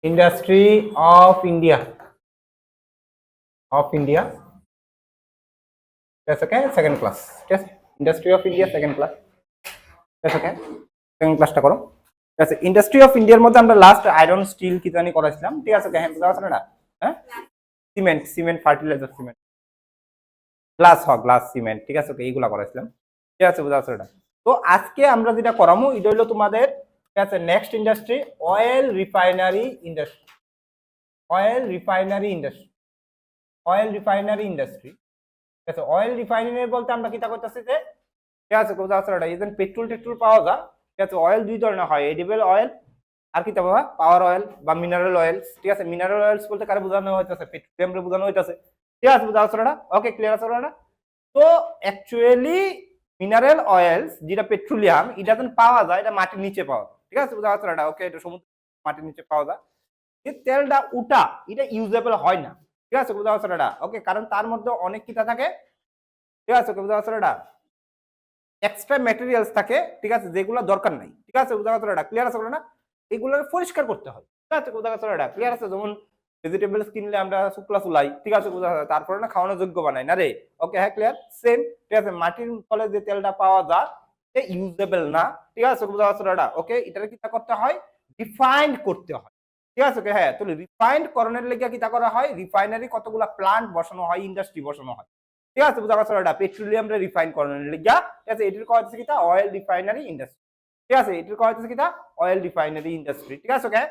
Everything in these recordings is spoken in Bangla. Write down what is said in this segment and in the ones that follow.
Industry of India. That's okay. Second class. Yes. Industry of India second class. That's okay. Second class টা করো। ঠিক আছে, ইন্ডাস্ট্রি অফ ইন্ডিয়ার মধ্যে আমরা লাস্ট আয়রন স্টিল কি জানি করাইছিলাম। ঠিক আছে, হ্যাঁ বুঝা আছে না? হ্যাঁ, cement fertiliser cement glass cement. ঠিক আছে, ওকে এইগুলা করাইছিলাম। ঠিক আছে, বুঝা আছে না? তো আজকে আমরা যেটা করামু এটা হলো তোমাদের, ঠিক আছে, next industry oil refinery industry. Oil refinery industry. ঠিক আছে, অয়েল রিফাইনারি বলতে আমরা কিটা করতেছি যে, ঠিক আছে, বুঝা আছে না? ইভেন পেট্রোল পাওয়া যায়। ঠিক আছে, অয়েল দুই ধরনের হয়, এডিবল অয়েল আর কি পাওয়া পাওয়ার অয়েল বা মিনারেল অয়েলস। ঠিক আছে, মিনারেল অয়েলস বলতে কারে বোঝানো হইতাছে? পেট্রোলিয়াম রে বোঝানো হইতাছে। ঠিক আছে, বুঝা আছে না? ওকে, ক্লিয়ার আছে না? তো অ্যাকচুয়ালি মিনারেল অয়েলস যেটা পেট্রোলিয়াম এটা যখন পাওয়া যায় এটা মাটির নিচে পাওয়া যায়। ঠিক আছে, বুঝা আছে না? ওকে, এটা সমুদ্র মাটির নিচে পাওয়া যায়। এই তেলটা উঠা এটা ইউজেবল হয় না। ঠিক আছে, বুঝা আছে না? ওকে, কারণ তার মধ্যে অনেক কিটা থাকে। ঠিক আছে, বুঝা আছে না? এক্সট্রা ম্যাটেরিয়ালস থাকে। ঠিক আছে, যেগুলো দরকার নাই। ঠিক আছে, বুঝা আছে না? ক্লিয়ার আছে না? এগুলো পরিষ্কার করতে হয়। ঠিক আছে, বুঝা আছে না? ক্লিয়ার আছে? যেমন ভেজিটেবলস কিনলে আমরা শুকলা চুলাই, ঠিক আছে, বুঝা আছে, তারপরে না খাওয়ানোর যোগ্য বানাই না রে। ওকে, হ্যাঁ, ক্লিয়ার সেম। ঠিক আছে, মাটির তলে যে তেলটা পাওয়া যায় এটা ইউজেবল না। ঠিক আছে, বুঝা আছে না? ওকে, এটা কি করতে হয়? রিফাইন্ড করতে হয়। ঠিক আছে, ওকে, হ্যাঁ, তাহলে রিফাইন্ড করণের লেগে কি করা হয়? রিফাইনারি কতগুলা প্লান্ট বসানো হয়, ইন্ডাস্ট্রি বসানো হয়। ঠিক আছে, বুঝা পারছো না? পেট্রোলিয়াম রে রিফাইন করানোর লিগা। ঠিক আছে, এটির কয় হচ্ছে কিটা অয়েল রিফাইনারি ইন্ডাস্ট্রি। ঠিক আছে, এটির কয় হচ্ছে কিটা অয়েল রিফাইনারি ইন্ডাস্ট্রি। ঠিক আছে, ওকে,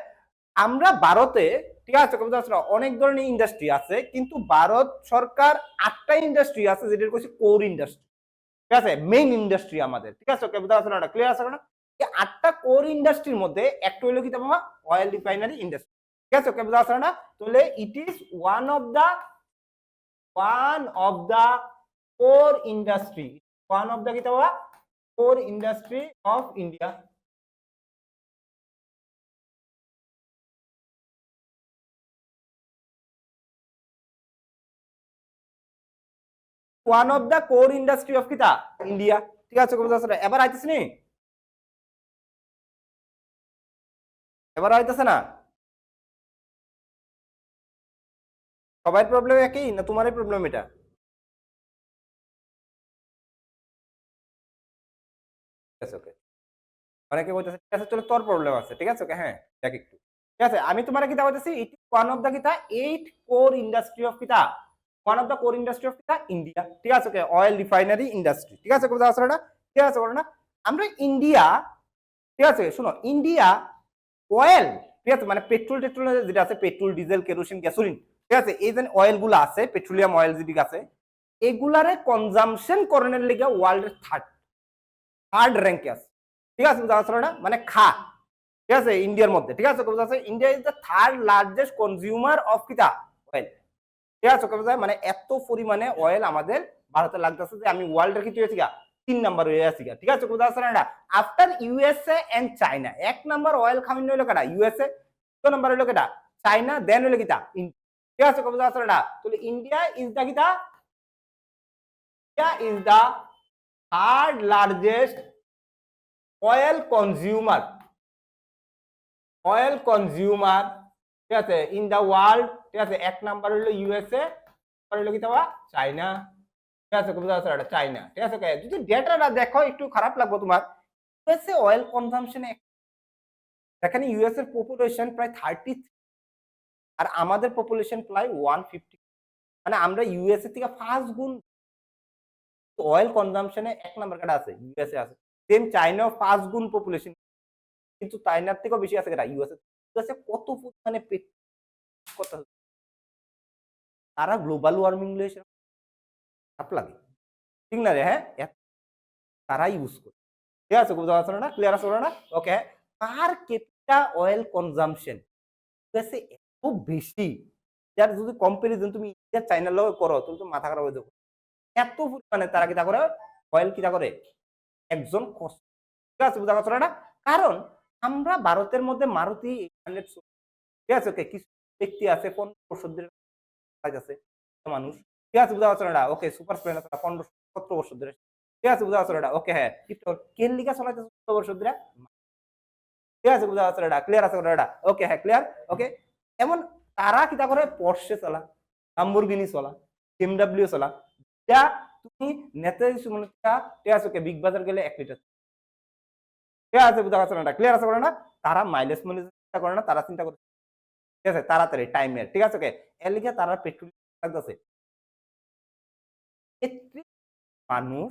আমরা ভারতে, ঠিক আছে, বুঝা পারছো না, অনেক ধরনের ইন্ডাস্ট্রি আছে, কিন্তু ভারত সরকার 8টা ইন্ডাস্ট্রি আছে যেটার কইছে কোর ইন্ডাস্ট্রি। ঠিক আছে, মেইন ইন্ডাস্ট্রি আমাদের। ঠিক আছে, ওকে, বুঝা পারছো না? ক্লিয়ার আছে না? এই 8টা কোর ইন্ডাস্ট্রির মধ্যে একটা হলো কি তোমার অয়েল রিফাইনারি ইন্ডাস্ট্রি। ঠিক আছে, ওকে, বুঝা পারছো না? তাহলে it is one of the core industry, one of the core industry of India. One of the core industry of kita India. ঠিক আছে, এবার আইতেছে নি? এবার আইতেছে না? সবার প্রবলেম একই না তোমারই প্রবলেম এটা? ঠিক আছে, ওকে, অনেকে বলতেছে ঠিক আছে চলো তোর প্রবলেম আছে। ঠিক আছে, ওকে, হ্যাঁ, দেখ একটু। ঠিক আছে, আমি তোমার কিতা বলতেছি it is one of the কিতা 8 কোর ইন্ডাস্ট্রি অফ কিতা, one of the core industry of কিতা ইন্ডিয়া। ঠিক আছে, ওকে, অয়েল রিফাইনারি ইন্ডাস্ট্রি। ঠিক আছে, বুঝা আসলে না? ঠিক আছে, বলো না? আমরা ইন্ডিয়া, ঠিক আছে, শোনো, ইন্ডিয়া অয়েল, ঠিক আছে, মানে পেট্রোল যেটা আছে, পেট্রোল, ডিজেল, কেরোসিন, গ্যাসোলিন, ঠিক আছে, এই যে অয়েল গুলো আছে, পেট্রোলিয়াম অয়েল যেটা আছে, এগুলারে কনজাম্পশন করণের লিগে ওয়ার্ল্ডের থার্ড র্যাঙ্কে আছে। ঠিক আছে, বুঝা আসলে না? মানে ঠিক আছে, ইন্ডিয়ার মধ্যে। ঠিক আছে, বুঝা আছে? India is the third largest consumer of কিতা অয়েল। ঠিক আছে, মানে এত পরিমাণে অয়েল আমাদের ভারতে লাগতেছে যে আমি ওয়ার্ল্ডের কি হয়েছি গা 3 নাম্বার হয়ে আছি গা। ঠিক আছে, বুঝা আছে না? After USA and China, 1 number oil খামিন হইলো কেডা? ইউএসএ। 2 নাম্বার হইলো কেডা? চায়না। দেন হইলো কিতা? ঠিক আছে, বুঝা আছে না? তাহলে ইন্ডিয়া ইজ দা কিতা, India is the third largest oil consumer, ঠিক আছে, ইন দা ওয়ার্ল্ড। ঠিক আছে, 1 নাম্বার হইলো ইউএসএ, হইলো কি তোমার চায়না। ঠিক আছে, বুঝা আছে এটা চায়না। ঠিক আছে, যদি ডেটাটা দেখো একটু খারাপ লাগবে তোমার। ইউএসএ অয়েল কনজাম্পশনে, এখানে ইউএস এর পপুলেশন প্রায় 30 আর আমাদের পপুলেশন প্রায় 150। মানে আমরা ইউএসএ থেকে 5 গুণ অয়েল কনজাম্পশনে 1 নাম্বার কাটা আছে, ইউএসএ আছে। সেম চায়নাও 5 গুণ পপুলেশন, কিন্তু চায়নার থেকেও বেশি আছে কাটা ইউএসএ। ইউএসএ কত পরিমাণে কত, তারা গ্লোবাল ওয়ার্মিং লয়ে খারাপ লাগে, ঠিক না রে? হ্যাঁ, তারা ইউজ করে। ঠিক আছে, বুঝা যাচ্ছে না? ক্লিয়ার আছে না? Okay, per capita oil consumption USA এত বেশি, যার যদি কম্পারিজন তুমি ইন্ডিয়া চায়নার লগে করো তুমি তো মাথা খারাপ হয়ে যাবে। এত পরিমাণে তারা কিটা করে অয়েল কিটা করে একজন কষ্ট। ঠিক আছে, বুঝা যাচ্ছে না? কারণ আমরা ভারতের মধ্যে মারুতি 800, ঠিক আছে, ওকে, কিছু ব্যক্তি আছে 15 বছর ধরে কাজ আছে মানুষ। ঠিক আছে, বুঝা যাচ্ছে না? ওকে, সুপার স্প্লেন্ডার 15-17 বছর ধরে। ঠিক আছে, বুঝা যাচ্ছে না? ওকে, হ্যাঁ, কিন্তু কেন লিগা চলাইতেছে 17 বছর ধরে? ঠিক আছে বুঝা যাচ্ছে এটা ক্লিয়ার আছে এটা ওকে হ্যাঁ ক্লিয়ার ওকে এমন তারা কিটা করে পর্সে চলা লাম্বরগিনি চলা BMW চলা যা তুমি নেতাজি সুমন ঠিক আছে ওকে বিগ বাজার গেলে 1 লিটার ঠিক আছে বুঝা যাচ্ছে না ক্লিয়ার আছে না তারা মাইলেজ চিন্তা করে না তারা চিন্তা করে ঠিক আছে তাড়াতাড়ি টাইমের ঠিক আছে ওকে এর লিগে তারা পেট্রোল লাগতেছে মানুষ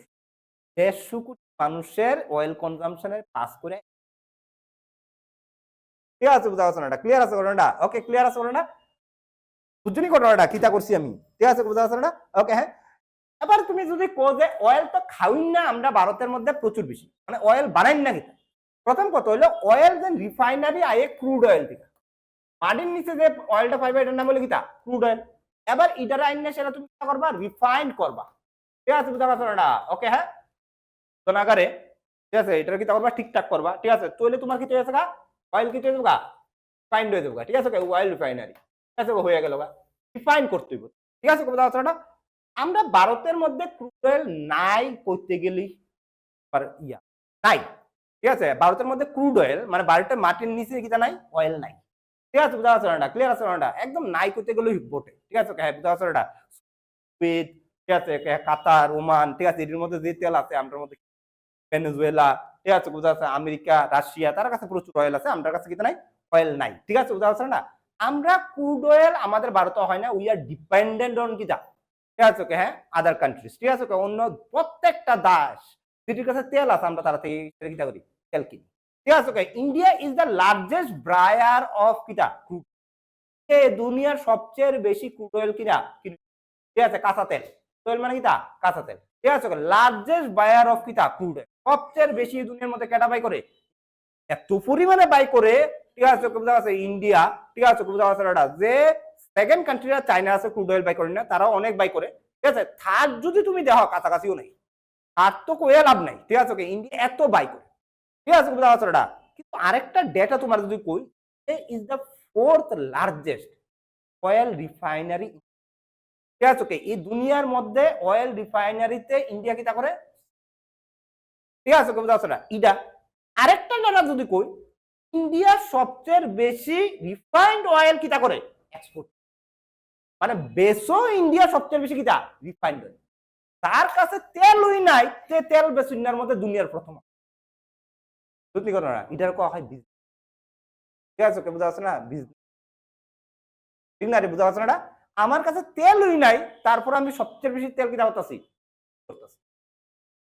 150 কোটি মানুষের অয়েল কনজাম্পশনের পাস করে ঠিক আছে বুঝা যাচ্ছে না ক্লিয়ার আছে না ওকে ক্লিয়ার আছে না বুঝছনি ঘটনাটা কিতা করছি আমি ঠিক আছে বুঝা যাচ্ছে না ওকে হ্যাঁ এবার তুমি যদি কো যে অয়েল তো খাওইন না আমরা ভারতের মধ্যে প্রচুর বেশি মানে অয়েল বানাইন না কিতা প্রথম কথা হলো অয়েল যে রিফাইনারি আয়ে ক্রুড অয়েল থেকে মাটির নিচে যে অয়েলটা পাইবে এটার নাম হলো কিতা ক্রুড অয়েল এবার ইটার আইন না সেটা তুমি কি করবা রিফাইন্ড করবা ঠিক আছে বুঝা যাচ্ছে না ওকে হ্যাঁ তো নাগারে ঠিক আছে এটার কি করবা ঠিকঠাক করবা ঠিক আছে তাহলে তোমার কি হয়েছে গা অয়েল কি হয়ে যাবে রিফাইন্ড হয়ে যাবে ঠিক আছে অয়েল রিফাইনারি ঠিক আছে হয়ে গেল গা রিফাইন করতে হবে ঠিক আছে বুঝা যাচ্ছে না আমরা ভারতের মধ্যে ক্রুড অয়েল নাই করতে গেলি ইয়া নাই ঠিক আছে ভারতের মধ্যে ক্রুড অয়েল মানে ভারতের মাটির নিচে কিটা নাই অয়েল নাই ঠিক আছে বুঝা যাচ্ছে না ক্লিয়ার আছে না একদম নাই করতে গেলে বটে ঠিক আছে হ্যাঁ বুঝা যাচ্ছে না ঠিক আছে কাতার ওমান ঠিক আছে এর মধ্যে যে তেল আছে আমাদের মধ্যে ভেনেজুয়েলা ঠিক আছে বুঝা যাচ্ছে আমেরিকা রাশিয়া তার কাছে প্রচুর অয়েল আছে আমাদের কাছে কিটা নাই অয়েল নাই ঠিক আছে বুঝা যাচ্ছে না আমরা ক্রুড অয়েল আমাদের ভারতে হয় না উই আর ডিপেন্ডেন্ট অন কিটা ঠিক আছে ওকে হ্যাঁ আদার কান্ট্রিজ ঠিক আছে ওকে অন্য প্রত্যেকটা দেশ যেটির কাছে তেল আছে আমরা তারা থেকে কিটা করি তেল কিনি ঠিক আছে okay India is the largest buyer of কিটা ক্রুড দুনিয়ার সবচেয়ে বেশি ক্রুড অয়েল কিনা ঠিক আছে কাঁচা তেল তেল মানে কিটা কাঁচা তেল ঠিক আছে ওকে লার্জেস্ট বায়ার অফ কিটা ক্রুড অয়েল সবচেয়ে বেশি দুনিয়ার মধ্যে কেটা বাই করে এত পরিমাণে বাই করে ঠিক আছে ওকে বুঝা আছে ইন্ডিয়া ঠিক আছে বুঝা আছে যে সেকেন্ড কান্ট্রিরা চায়না আছে ক্রুড অয়েল বাই করে না তারাও অনেক বাই করে ঠিক আছে থার্ড যদি তুমি দেখো কাছাকাছিও নেই থার্ড তো কয়ে লাভ নাই ঠিক আছে ওকে ইন্ডিয়া এত বাই করে ঠিক আছে বুঝা আছে কিন্তু আরেকটা ডেটা তোমার যদি কই is the 4th largest oil refinery ঠিক আছে ওকে এই দুনিয়ার মধ্যে অয়েল রিফাইনারিতে ইন্ডিয়া কিটা করে ঠিক আছে বুঝা আছে ইডা আরেকটা ডেটা যদি কই ইন্ডিয়া সবচেয়ে বেশি রিফাইন্ড অয়েল কিটা করে এক্সপোর্ট মানে বেসো ইন্ডিয়া সবচেয়ে বেশি কিটা রিফাইন্ড অয়েল তার কাছে তেলই নাই তে তেল বেসো ইন্ডিয়ার মধ্যে দুনিয়ার প্রথম সত্যি কথা না এটার কয়া হয় বিজনেস ঠিক আছে বুঝা আছে না বিজনেস ঠিক না রে বুঝা আছে না আমার কাছে তেলই নাই তারপর আমি সবচেয়ে বেশি তেল কিটা করতেছি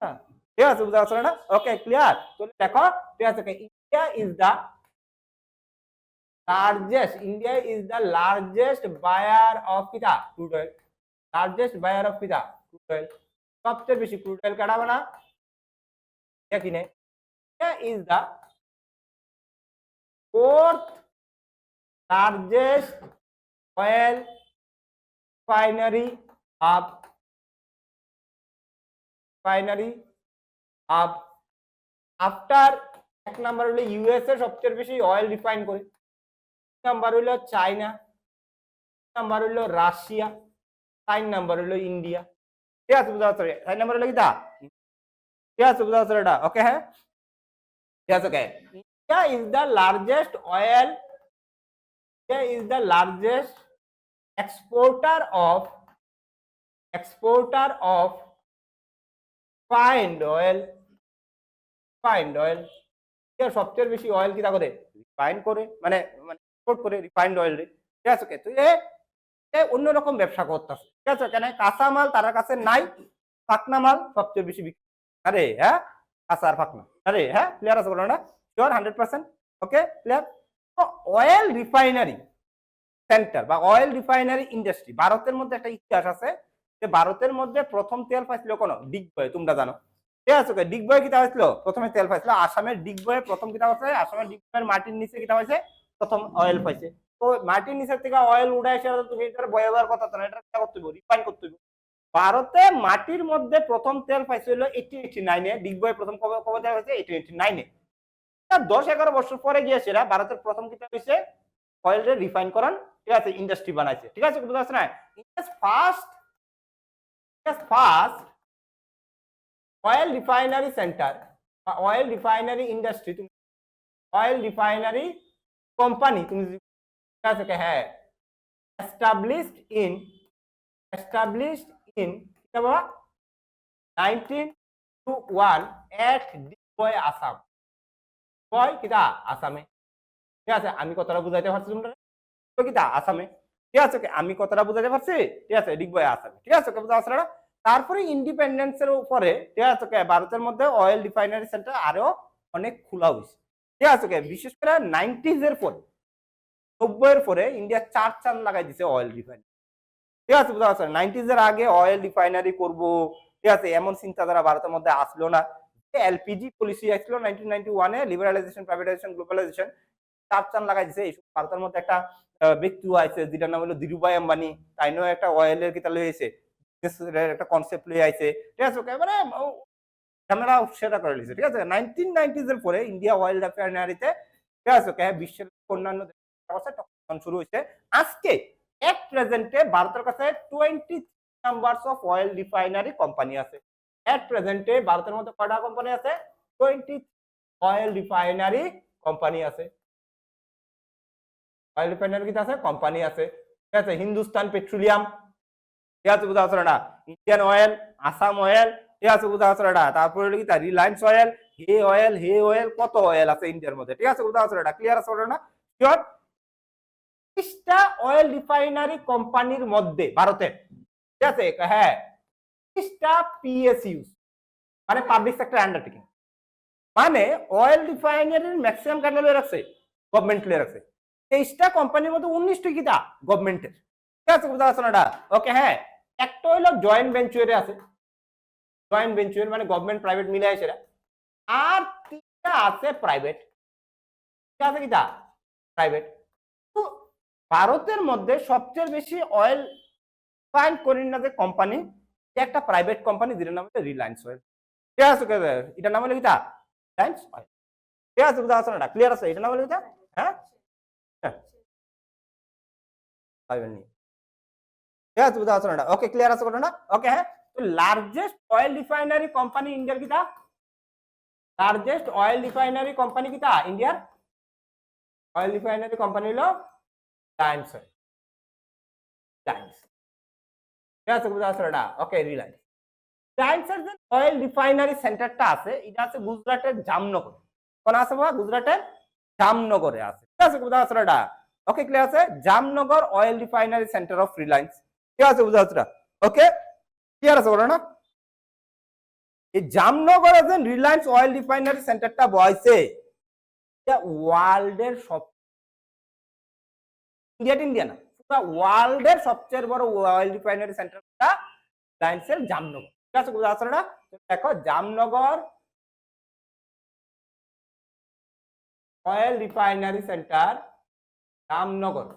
হ্যাঁ ঠিক আছে বুঝা আছে না ওকে ক্লিয়ার তো দেখো ঠিক আছে India is the India is the largest buyer of kita crude oil. Largest buyer of kita crude oil. सबसे बेसी crude oil कड़ा बना क्या किने? India is the 4th largest oil refinery hub. After एक नंबर হলো ইউএসএ সবচেয়ে বেশি অয়েল রিফাইন করে নাম্বার হলো চায়না নাম্বার হলো রাশিয়া 3 নাম্বার হলো ইন্ডিয়া ঠিক আছে বুঝা যাচ্ছে 3 নাম্বার হলো কিটা ঠিক আছে বুঝা যাচ্ছে এটা ওকে হ্যাঁ ঠিক আছে okay India is the largest oil India is the largest exporter of refined oil সবচেয়ে বেশি অয়েল কিটা করে রিফাইন করে মানে করে রিফাইন্ড অয়েল ঠিক আছে তুই অন্যরকম ব্যবসা করতেছে ঠিক আছে কেন কাঁচা মাল তার কাছে নাই ফাকনা মাল সবচেয়ে বেশি বিক্রি আরে হ্যাঁ কাঁচা আর ফাকনা আরে হ্যাঁ ক্লিয়ার আছে বলো না sure 100% okay clear oil refinery centre বা অয়েল রিফাইনারি ইন্ডাস্ট্রি ভারতের মধ্যে একটা ইতিহাস আছে যে ভারতের মধ্যে প্রথম তেল পাইছিল কোন ডিগবয় তোমরা জানো ঠিক আছে ওকে ডিগবয় কিটা হয়েছিল প্রথমে তেল পাইছিল আসামের ডিগবয়ে প্রথম কিটা হচ্ছে আসামের ডিগবয়ের মাটির নিচে কিটা হয়েছে প্রথম অয়েল পাইছে তো মাটির নিচের থেকে অয়েল উঠে এসে তুমি এটার বয়াবার কথা তো এটা কি করতে হবে রিফাইন করতে হবে ভারতে মাটির মধ্যে প্রথম তেল পাইছিল 1889 এ ডিগবয় প্রথম কবে দেওয়া হয়েছে 1889 এ 10-11 বছর পরে গিয়ে সেরা ভারতের প্রথম কিটা হয়েছে অয়েল রে রিফাইন করান ঠিক আছে ইন্ডাস্ট্রি বানাইছে ঠিক আছে বুঝা যাচ্ছে না ফার্স্ট অয়েল রিফাইনারি সেন্টার বা oil refinery industry oil refinery company তুমি যদি ঠিক আছে কি হ্যাঁ established in কি বাবা 1921 at ডিগবয় আসাম কয় কিটা আসামে ঠিক আছে আমি কথাটা বুঝাইতে পারছি তোমরা তো কিটা আসামে ঠিক আছে আমি কথাটা বুঝাইতে পারছি ঠিক আছে ডিগবয় আসামে ঠিক আছে বুঝা আসলে তারপরে ইন্ডিপেন্ডেন্সের উপরে ঠিক আছে ভারতের মধ্যে অয়েল রিফাইনারি সেন্টার আরো অনেক খোলা হয়েছে ঠিক আছে বিশেষ করে 90s এর পরে 90 এর পরে ইন্ডিয়া চাঁদ লাগাই দিছে অয়েল রিফাইনারি ঠিক আছে বুঝা যাচ্ছে 90s এর আগে অয়েল রিফাইনারি করব ঠিক আছে এমন চিন্তাধারা ভারতের মধ্যে আসলো না এলপিজি পলিসি আসলো 1991 এ লিবারালাইজেশন প্রাইভেটাইজেশন গ্লোবালাইজেশন চাঁদ লাগাই দিছে এই ভারতের মধ্যে একটা ব্যক্তি আছে যেটার নাম হলো ধীরুভাই আম্বানি তাইনও একটা অয়েলের কিতা লইছে একটা কনসেপ্ট লই আইছে ঠিক আছে এবারে ক্যামেরা সেটা করে লিছে ঠিক আছে 1990s এর পরে ইন্ডিয়া অয়েল রিফাইনারিতে ঠিক আছে বিশ্বের অন্যান্য শুরু হয়েছে আজকে এট প্রেজেন্টে ভারতের কাছে 23 numbers of oil refinery company আছে এট প্রেজেন্টে ভারতের মধ্যে কয়টা কোম্পানি আছে 20 অয়েল রিফাইনারি কোম্পানি আছে অয়েল রিফাইনারি কি আছে কোম্পানি আছে ঠিক আছে হিন্দুস্তান পেট্রোলিয়াম ঠিক আছে বুঝা আসলে না ইন্ডিয়ান অয়েল আসাম অয়েল ঠিক আছে বুঝা আসলে না তারপরে কি রিলায়েন্স অয়েল হে অয়েল কত অয়েল আছে ইন্ডিয়ার মধ্যে ঠিক আছে বুঝা আসলে না ক্লিয়ার আছে না শিওর অয়েল রিফাইনারি কোম্পানির মধ্যে ভারতের ঠিক আছে হ্যাঁ পিএসইউ মানে পাবলিক সেক্টর আন্ডারটেকিং মানে অয়েল রিফাইনারির ম্যাক্সিমাম কার্ডে লয়ে রাখছে গভর্নমেন্ট লয়ে রাখছে 23টা কোম্পানির মধ্যে 19টা কিটা গভর্নমেন্টের ঠিক আছে বুঝা যাচ্ছে না ওকে হ্যাঁ একটা হলো জয়েন্ট ভেঞ্চারে আছে জয়েন্ট ভেঞ্চার মানে গভর্নমেন্ট প্রাইভেট মিলে আছে আর তিনটা আছে প্রাইভেট ঠিক আছে কিটা প্রাইভেট তো ভারতের মধ্যে সবচেয়ে বেশি অয়েল রিফাইন করেন না যে কোম্পানি একটা প্রাইভেট কোম্পানি যেটার নাম হচ্ছে রিলায়েন্স অয়েল ঠিক আছে এটার নাম হলো কিটা রিলায়েন্স অয়েল ঠিক আছে বুঝা যাচ্ছে না ক্লিয়ার আছে এটার নাম হলো কিটা হ্যাঁ পাইবেন নি ঠিক আছে বুঝা যাচ্ছে না ওকে ক্লিয়ার আছে না ওকে হ্যাঁ তো লার্জেস্ট অয়েল রিফাইনারি কোম্পানি ইন্ডিয়ার কিটা লার্জেস্ট অয়েল রিফাইনারি কোম্পানি কিটা ইন্ডিয়ার অয়েল রিফাইনারি কোম্পানি হলো রিলায়েন্স অয়েল রিলায়েন্স ঠিক আছে বুঝা যাচ্ছে না ওকে রিলায়েন্স রিলায়েন্সের যে অয়েল রিফাইনারি সেন্টারটা আছে এটা আছে গুজরাটের জামনগর কোন আছে বাবা গুজরাটের জামনগরে আছে ঠিক আছে বুঝা যাচ্ছে না ওকে ক্লিয়ার আছে Jamnagar oil refinery centre of Reliance ঠিক আছে বুঝা যাচ্ছে ওকে ক্লিয়ার আছে বলো না এই জামনগরে যে রিলায়েন্স অয়েল রিফাইনারি সেন্টারটা বসাইছে এটা ওয়ার্ল্ডের সব ইন্ডিয়া না পুরো ওয়ার্ল্ডের সবচেয়ে বড় অয়েল রিফাইনারি সেন্টারটা রিলায়েন্সের জামনগর ঠিক আছে বুঝা যাচ্ছে না দেখো Jamnagar oil refinery centre Jamnagar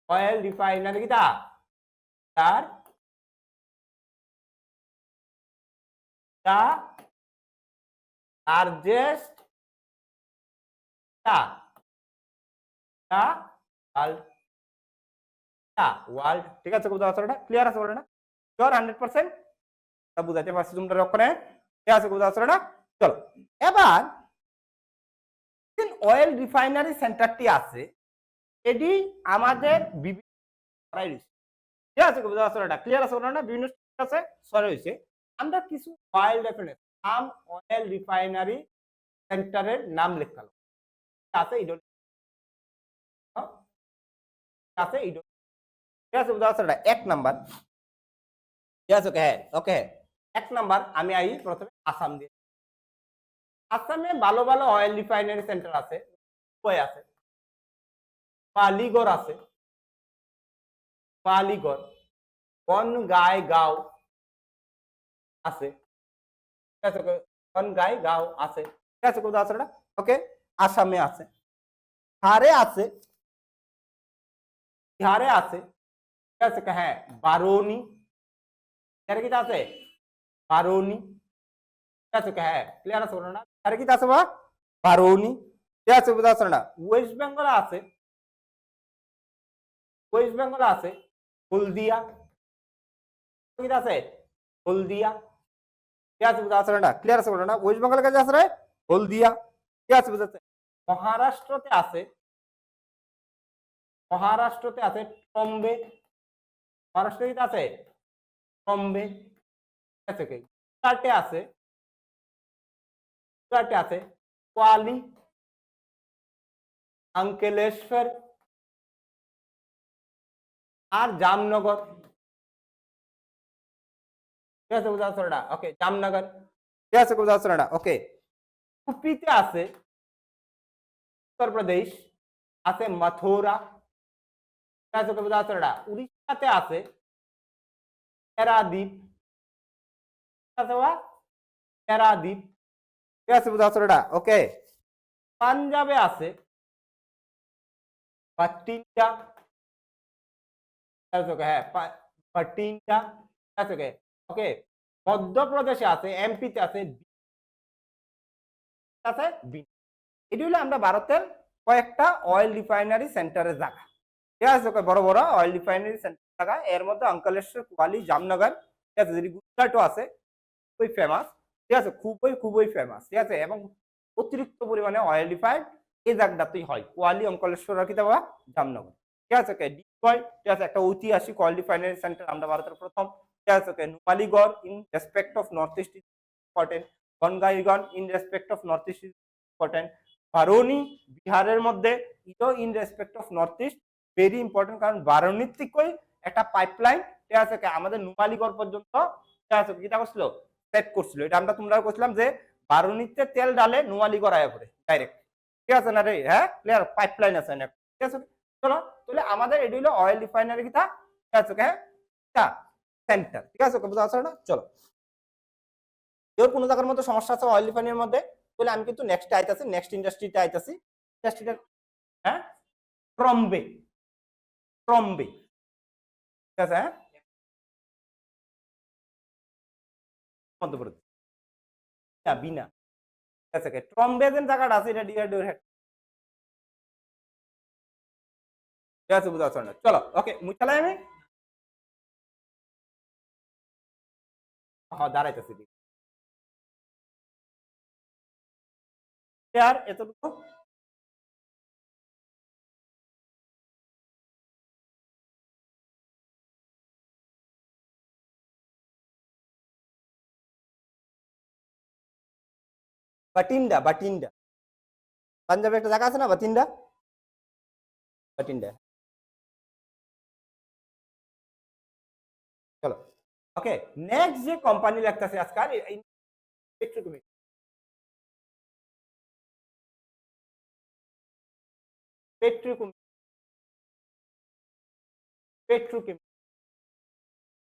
oil refinery কিটা তার লার্জেস্ট ওয়ার্ল্ড ঠিক আছে বুঝা যাচ্ছে ক্লিয়ার আছে বলে না শিওর 100% তা বুঝাইতে পারছি তোমরা ওখানে ঠিক আছে বুঝা যাচ্ছে না চলো এবার অয়েল রিফাইনারি সেন্টারটি আছে এটি আমাদের বিভিন্ন ঠিক আছে বুঝা যাচ্ছে না ক্লিয়ার আছে বলে না বিভিন্ন আছে সরে হয়েছে আমরা কিছু অয়েল রেফারেন্স নাম অয়েল রিফাইনারি সেন্টারের নাম লেখা আছে আছে ঠিক আছে বুঝা যাচ্ছে না এক নাম্বার ঠিক আছে ওকে ওকে এক নাম্বার আমি আই প্রথমে আসাম দিয়ে আসামে ভালো ভালো অয়েল রিফাইনারি সেন্টার আছে আছে পালিগড় আছে পালিগড় বনগাঁও আছে ঠিক আছে বনগাঁও আছে ঠিক আছে কোথাও আছে না ওকে আসামে আছে বিহারে আছে বিহারে আছে ঠিক আছে হ্যাঁ বারৌনি বিহারে কি আছে বারৌনি ঠিক আছে হ্যাঁ ক্লিয়ার আছে বলো না বিহারে কি আছে বা বারৌনি ঠিক আছে বোঝা আছে না ওয়েস্ট বেঙ্গল আছে ওয়েস্ট বেঙ্গল আছে হলদিয়া কি আছে হলদিয়া ঠিক আছে বুঝা আছে না ক্লিয়ার আছে বলো না ওয়েস্ট বেঙ্গলের কাছে আছে রে হলদিয়া ঠিক আছে বুঝাচ্ছে মহারাষ্ট্রতে আছে, মহারাষ্ট্রতে আছে ট্রম্বে, মহারাষ্ট্রে আছে ট্রম্বে, ঠিক আছে, গুজরাটে আছে, গুজরাটে আছে কোয়ালি, अंकलेश्वर আর জামনগর, ঠিক আছে বুঝাচ্ছটা, ওকে জামনগর, ঠিক আছে বুঝাচ্ছটা, ওকে। ইউপিতে আছে উত্তর প্রদেশ, আছে মথুরা, ঠিক আছে বুঝাচ্ছটা। উড়িষ্যাতে আছে প্যারাদ্বীপ, প্যারাদ্বীপ, ঠিক আছে বুঝাচ্ছটা, ওকে। পাঞ্জাবে আছে বাটিন্ডা, হ্যাঁ বাটিন্ডা, ওকে। মধ্যপ্রদেশে আছে, এমপিতে আছে, এটি হলো আমরা ভারতের কয়েকটা অয়েল রিফাইনারি সেন্টারের জায়গা, ঠিক আছে, বড় বড় অয়েল রিফাইনারি সেন্টার জায়গা। এর মধ্যে অঙ্কলেশ্বর, কোয়ালি, জামনগর, ঠিক আছে, যদি গুজরাটও আছে, খুবই ফেমাস, ঠিক আছে, খুবই ফেমাস, ঠিক আছে, এবং অতিরিক্ত পরিমাণে অয়েল রিফাইন এই জায়গাটাতেই হয়, কোয়ালি, অঙ্কলেশ্বর আর কি দেওয়া জামনগর, ঠিক আছে। ডিগবয়, ঠিক আছে, একটা ঐতিহাসিক অয়েল রিফাইনারি সেন্টার, আমরা ভারতের প্রথম, ঠিক আছে। Numaligarh in respect of north east important, Bongaigaon in respect of north east important, Barauni বিহারের মধ্যে, ইটো in respect of north east very important, কারণ বারৌনির থেকেই একটা পাইপলাইন, ঠিক আছে, আমাদের নুমালীগড় পর্যন্ত, ঠিক আছে, কিটা করছিল, সেট করছিল। এটা আমরা তোমরা করছিলাম যে বারৌনিতে তেল ডালে নুমালীগড় আয়া পড়ে ডাইরেক্ট, ঠিক আছে না রে, হ্যাঁ ক্লিয়ার, পাইপলাইন আছে না, ঠিক আছে। চলো তাহলে আমাদের এটি হলো অয়েল রিফাইনারি কিটা, ঠিক আছে, হ্যাঁ সেন্টার, ঠিক আছে, বুঝা আছে না। চলো এর কোনো জায়গার মধ্যে সমস্যা আছে অয়েল রিফাইনারির মধ্যে, তাহলে আমি কিন্তু নেক্সট আইতাছি, নেক্সট ইন্ডাস্ট্রিতে আইতাছি, ইন্ডাস্ট্রিটা হ্যাঁ ট্রম্বে, ট্রম্বে, ঠিক আছে, হ্যাঁ মধ্যপ্রদেশ, বিনা, ঠিক আছে, ট্রম্বে যে জায়গাটা আছে এটা ডিআরডিওর হেড, ঠিক আছে, বুঝা আছে না। চলো ওকে মুছালাই আমি, হ্যাঁ দাঁড়াইতেছি, আর এতটুকু বাটিন্ডা, বাটিন্ডা পাঞ্জাবে একটা জায়গা আছে না বাটিন্ডা, বাটিন্ডা, চলো ওকে। নেক্সট যে কোম্পানি লাগতেছে আজকাল পেট্রোকেমিক্যাল,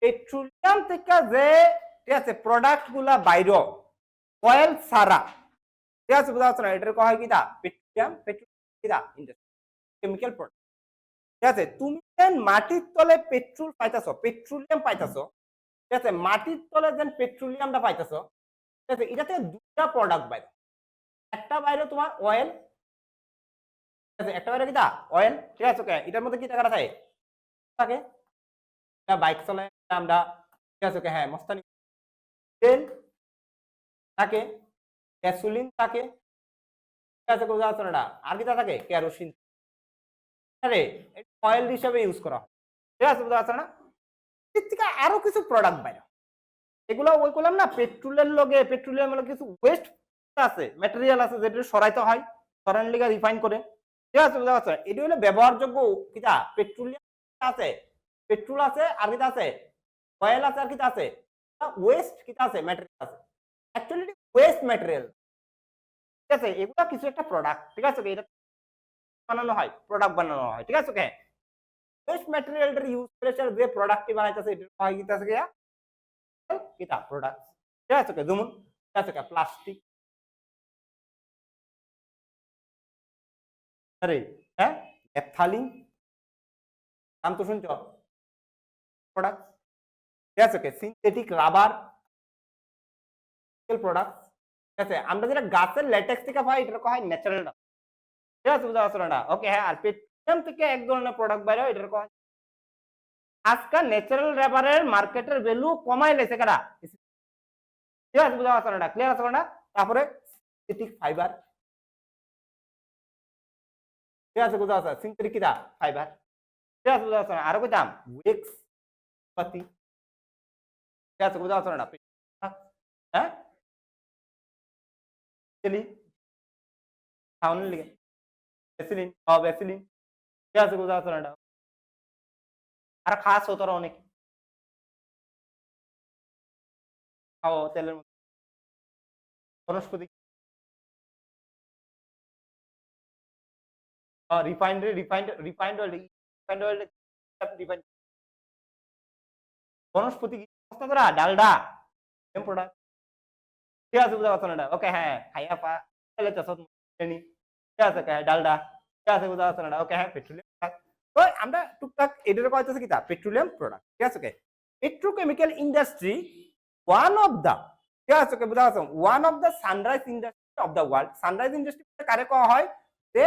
পেট্রোলিয়াম থেকে যে, ঠিক আছে, প্রোডাক্ট গুলা বাইর অয়েল সারা, ঠিক আছে, বুঝা যাচ্ছে না, এটার কয় কিটা পেট্রোলিয়াম, পেট্রোলিয়াম কেমিক্যাল প্রোডাক্ট, ঠিক আছে। তুমি যেন মাটির তলে পেট্রোল পাইতাছো, পেট্রোলিয়াম পাইতাছো, ঠিক আছে, মাটির তলে যেন পেট্রোলিয়ামটা পাইতাছো, ঠিক আছে, এটাতে দুটা প্রোডাক্ট বাইরে, একটা বাইরে তোমার অয়েল, ঠিক আছে, একটা বাইরে কিটা অয়েল, ঠিক আছে, এটার মধ্যে কি টাকা থাকে, বাইক চলে আমরা, ঠিক আছে, হ্যাঁ মস্তানি, তেল থাকে, গ্যাসোলিন থাকে, ঠিক আছে, বোঝা যাচ্ছে না, আর কিটা থাকে কেরোসিন, অয়েল হিসেবে ইউজ করা হয়, ঠিক আছে, বোঝা যাচ্ছে না। এর থেকে আরো কিছু প্রোডাক্ট বাইরে, এগুলো ওই করলাম না, পেট্রোলের লগে, পেট্রোলিয়াম কিছু ওয়েস্ট আছে, ম্যাটেরিয়াল আছে যেটা সরাইতে হয়, সরানোর লিগে রিফাইন করে, ঠিক আছে, বুঝা যাচ্ছে। এটি হলো ব্যবহারযোগ্য কিটা পেট্রোলিয়াম আছে, পেট্রোল আছে, আর কিটা আছে অয়েল আছে, আর কিটা আছে ওয়েস্ট কিটা আছে ম্যাটেরিয়াল আছে, অ্যাকচুয়ালি ওয়েস্ট ম্যাটেরিয়াল, ঠিক আছে, এগুলা কিছু একটা প্রোডাক্ট, ঠিক আছে, এটা বানানো হয়, প্রোডাক্ট বানানো হয়, ঠিক আছে, ওয়েস্ট ম্যাটেরিয়ালটা ইউজ করে যে প্রোডাক্টটি বানাইতেছে এটা হয় কিটা আছে কিটা প্রোডাক্ট, ঠিক আছে, যেমন ঠিক আছে প্লাস্টিক, আরে হ্যাঁ এথালিন, নাম তো শুনছো প্রোডাক্ট, ঠিক আছে, সিনথেটিক রাবার প্রোডাক্ট, ঠিক আছে, আমরা যেটা গাছের ল্যাটেক্স থেকে পাই এটা হয় ন্যাচারাল, ঠিক আছে, বুঝা যাচ্ছে না, ওকে। হ্যাঁ আর পেট্রোলিয়াম থেকে এক ধরনের প্রোডাক্ট বাইরে হয়, এটা হয় আজকাল ন্যাচারাল রাবারের মার্কেটের ভ্যালু কমাই লেছে কারা, ঠিক আছে, বুঝা যাচ্ছে না, ক্লিয়ার আছে না। তারপরে সিনথেটিক ফাইবার, ঠিক আছে বুঝা আছে সিনথেটিক কিটা ফাইবার ঠিক আছে বুঝা আছে আরো কইতাম ওয়েক্স পাতি ঠিক আছে বুঝা আছে না হ্যাঁ চিলি খাওয়ানোর লিগে ভ্যাসলিন ভ্যাসলিন ঠিক আছে বুঝা আছে না আর খাস হতো অনেক খাওয়া তেলের মধ্যে বনস্পতি রিফাইন্ড অয়েল রিফাইন্ড বনস্পতি করা ডালডা প্রোডাক্ট ঠিক আছে বুঝা পারছো না ওকে হ্যাঁ খাইয়া পা তেলে চাষ ঠিক আছে ডালডা ঠিক আছে বুঝা পারছো না ওকে হ্যাঁ পেট্রোলিয়াম তো আমরা টুকটাক এটার কইতেছে কিটা পেট্রোলিয়াম প্রোডাক্ট ঠিক আছে okay petrochemical industry one of the ঠিক আছে ওকে বুঝা পারছো one of the sunrise industry of the world sunrise industry কারে কওয়া হয় যে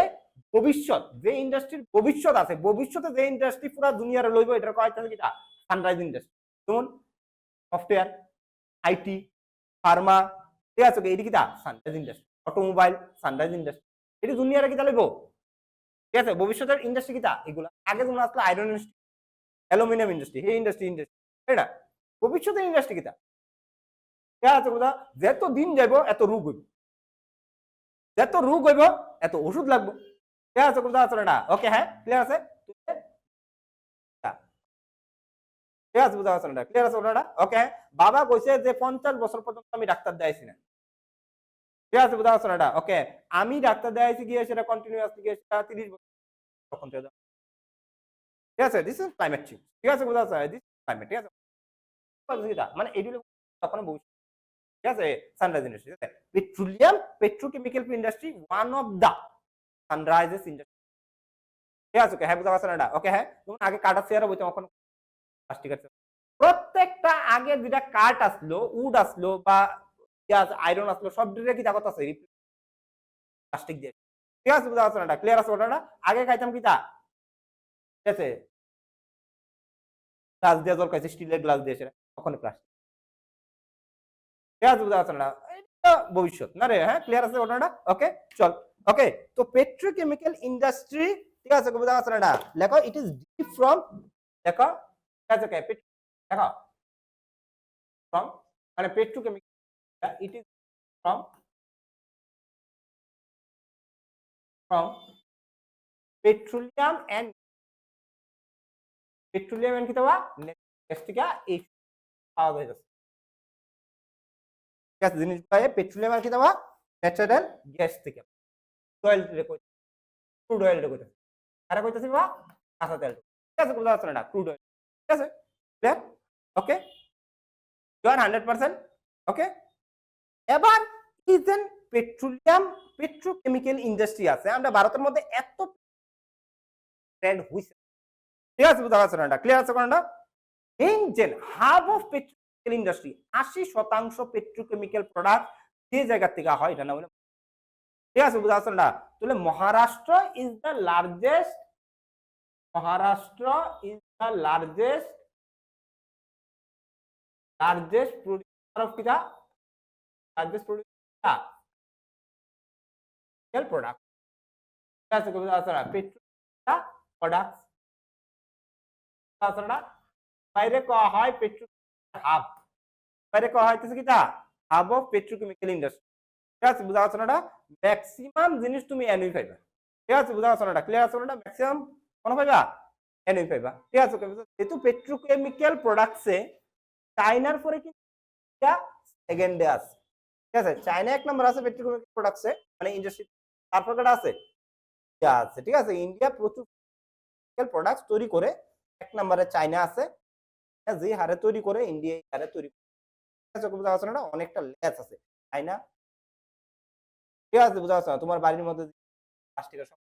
ভবিষ্যৎ যে ইন্ডাস্ট্রির ভবিষ্যৎ আছে ভবিষ্যতে যে ইন্ডাস্ট্রি পুরো দুনিয়ারে লইব এটার কইতেছে কিটা সানরাইজ ইন্ডাস্ট্রি যেমন সফটওয়্যার আইটি ফার্মা ঠিক আছে এটি কিটা sunrise industry automobile sunrise industry এটি দুনিয়ারে কিটা লইব ঠিক আছে ভবিষ্যতের ইন্ডাস্ট্রি কিটা এগুলা আগে যেমন আসলে আয়রন ইন্ডাস্ট্রি অ্যালুমিনিয়াম ইন্ডাস্ট্রি এই ইন্ডাস্ট্রি এটা ভবিষ্যতের ইন্ডাস্ট্রি কিটা ঠিক আছে বুঝা যত দিন যাইব এত রোগ হইব যত রোগ হইব এত ওষুধ লাগবে ঠিক আছে বুঝা আছে না ওকে হ্যাঁ ক্লিয়ার আছে ঠিক আছে বুঝা আছে না ক্লিয়ার আছে ওটা ওকে বাবা কইছে যে 50 বছর পর্যন্ত আমি ডাক্তার দেখাইছি না ঠিক আছে বুঝা আছে না ওকে আমি ডাক্তার দেখাইছি গিয়ে সেটা কন্টিনিউয়াসলি গিয়ে সেটা 30 বছর তখন ঠিক আছে দিস ইজ ক্লাইমেট চেঞ্জ ঠিক আছে বুঝা আছে দিস ক্লাইমেট ঠিক আছে মানে এগুলো তখন ভবিষ্যৎ ঠিক আছে সানরাইজ ইন্ডাস্ট্রি ঠিক আছে petroleum petrochemical industry one of the sunrises industry ঠিক আছে ওকে হ্যাঁ বুঝা আছে না ওকে হ্যাঁ তুমি আগে কাটা শেয়ার বইতে তখন ঠিক আছে প্রত্যেকটা আগে যেটা কাঠ আসলো উড আসলো বা আয়রন আসলো সব ডিরে কি তাকত আছে প্লাস্টিক দিয়ে ঠিক আছে বুঝা আছে না ক্লিয়ার আছে ওটা আগে খাইতাম কি তা ঠিক আছে গ্লাস দিয়ে জল খাইছে স্টিলের গ্লাস দিয়ে সেটা তখন প্লাস্টিক ঠিক আছে বুঝা আছে না এটা ভবিষ্যৎ না রে হ্যাঁ ক্লিয়ার আছে ওটা ওকে চল ওকে তো পেট্রোকেমিক্যাল ইন্ডাস্ট্রি ঠিক আছে বুঝা আছে না লেখো ইট ইজ ডিপ ফ্রম লেখো ঠিক আছে দেখো from মানে petrochemical it is from petroleum and কি দেওয়া নেক্সট থেকে এই পাওয়া যায় ঠিক আছে জিনিস পায় পেট্রোলিয়াম কি দেওয়া ন্যাচারাল গ্যাস থেকে oil record crude oil record আরে কইতাছি বা কাঁচা তেল ঠিক আছে বুঝা যাচ্ছে না ক্রুড অয়েল ঠিক আছে ক্লিয়ার ওকে you are 100% ওকে এবার ইজেন পেট্রোলিয়াম পেট্রোকেমিক্যাল ইন্ডাস্ট্রি আছে আমরা ভারতের মধ্যে এত ট্রেন্ড হইছে ঠিক আছে বুঝা যাচ্ছে না ক্লিয়ার আছে কোনটা মেইন জেন hub of petrochemical industry 80% petrochemical product যে জায়গা থেকে হয় এটা না বলে ঠিক আছে বুঝা যাচ্ছে না তাহলে Maharashtra is the largest largest producer of kita largest producer product क्या से कुछ आसरा पेट्रोल products आसरा বাইরে কয়া হয় পেট্রো হাব বাইরে কয়া হয় কিছু কিটা হাব অফ পেট্রোকেমিক্যাল ইন্ডাস্ট্রি ঠিক আছে বুঝা যাচ্ছে না ম্যাক্সিমাম জিনিস তুমি এনই পাইবা ঠিক আছে বুঝা যাচ্ছে না ক্লিয়ার আছে না ম্যাক্সিমাম কোন পাইবা এনই পাইবা ঠিক আছে যেহেতু পেট্রোকেমিক্যাল প্রোডাক্টসে চায়নার পরে কি সেকেন্ডে আছে ঠিক আছে চায়না এক নম্বর আছে পেট্রোকেমিক্যাল প্রোডাক্টসে মানে ইন্ডাস্ট্রি তারপর কেটা আছে আছে ঠিক আছে ইন্ডিয়া প্রচুর প্রোডাক্টস তৈরি করে এক নম্বরে চায়না আছে যে হারে তৈরি করে ইন্ডিয়া এই হারে তৈরি বুঝা যাচ্ছে না অনেকটা লেস আছে চায়না ঠিক আছে বুঝা যাচ্ছে তোমার বাড়ির মধ্যে প্লাস্টিকের সব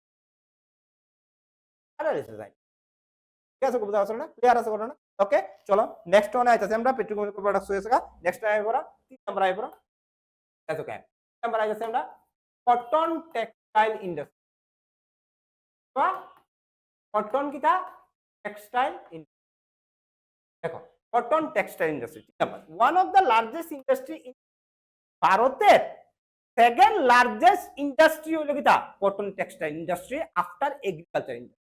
ঠিক আছে বুঝা যাচ্ছে না ক্লিয়ার আছে ঘটনা ওকে চলো নেক্সট ওয়ান আইতাছে আমরা পেট্রোকেমিক্যাল প্রোডাক্টস হয়েছে নেক্সট আইবরা 3 নাম্বার আইবরা এত কেন নাম্বার আইতাছে আমরা কটন টেক্সটাইল ইন্ডাস্ট্রি তো কটন কিটা টেক্সটাইল ইন্ডাস্ট্রি দেখো cotton textile industry number one of the largest industry in ভারতের সেকেন্ড লার্জেস্ট ইন্ডাস্ট্রি হলো কিটা cotton textile industry after agriculture industry.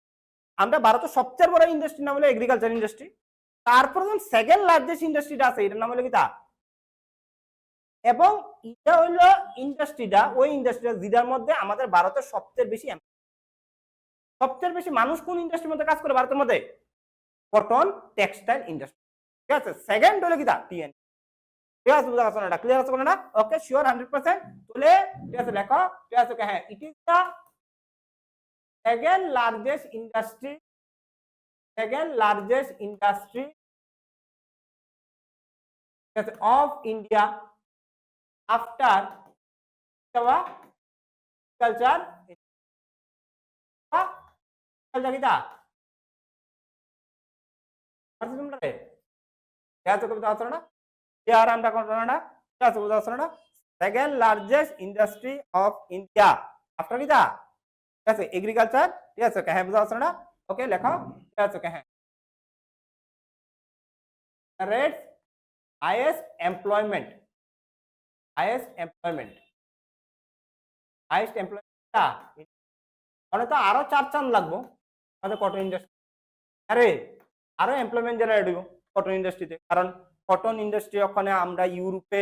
আমরা ভারতের সবচেয়ে বড় ইন্ডাস্ট্রির নাম হলো এগ্রিকালচার ইন্ডাস্ট্রি। তারপর সেকেন্ড লার্জেস্ট ইন্ডাস্ট্রিটা আছে এটার নাম হলো কিটা, এবং এটা হলো ইন্ডাস্ট্রিটা ওই ইন্ডাস্ট্রিটা যেটার মধ্যে আমাদের ভারতের সবচেয়ে বেশি মানুষ কোন ইন্ডাস্ট্রির মধ্যে কাজ করে ভারতের মধ্যে, কটন টেক্সটাইল ইন্ডাস্ট্রি। ঠিক আছে, সেকেন্ড হলো কিটা টিএন। ঠিক আছে, বুঝা গেছে না? ক্লিয়ার আছে না? Okay, sure 100%। তাহলে ঠিক আছে, লেখো। ঠিক আছে, ওকে, হ্যাঁ, it is the second largest industry of India after culture kita second largest industry of India after kita agriculture। ঠিক আছে, হ্যাঁ, বুঝা যাচ্ছে না? ওকে, লেখো। ঠিক আছে, ওকে, হ্যাঁ, rates highest employment মানে তো আরো 4 চান লাগবো আমাদের কটন ইন্ডাস্ট্রি। আরে আরো এমপ্লয়মেন্ট জেনারেট হইব কটন ইন্ডাস্ট্রিতে, কারণ কটন ইন্ডাস্ট্রি ওখানে আমরা ইউরোপে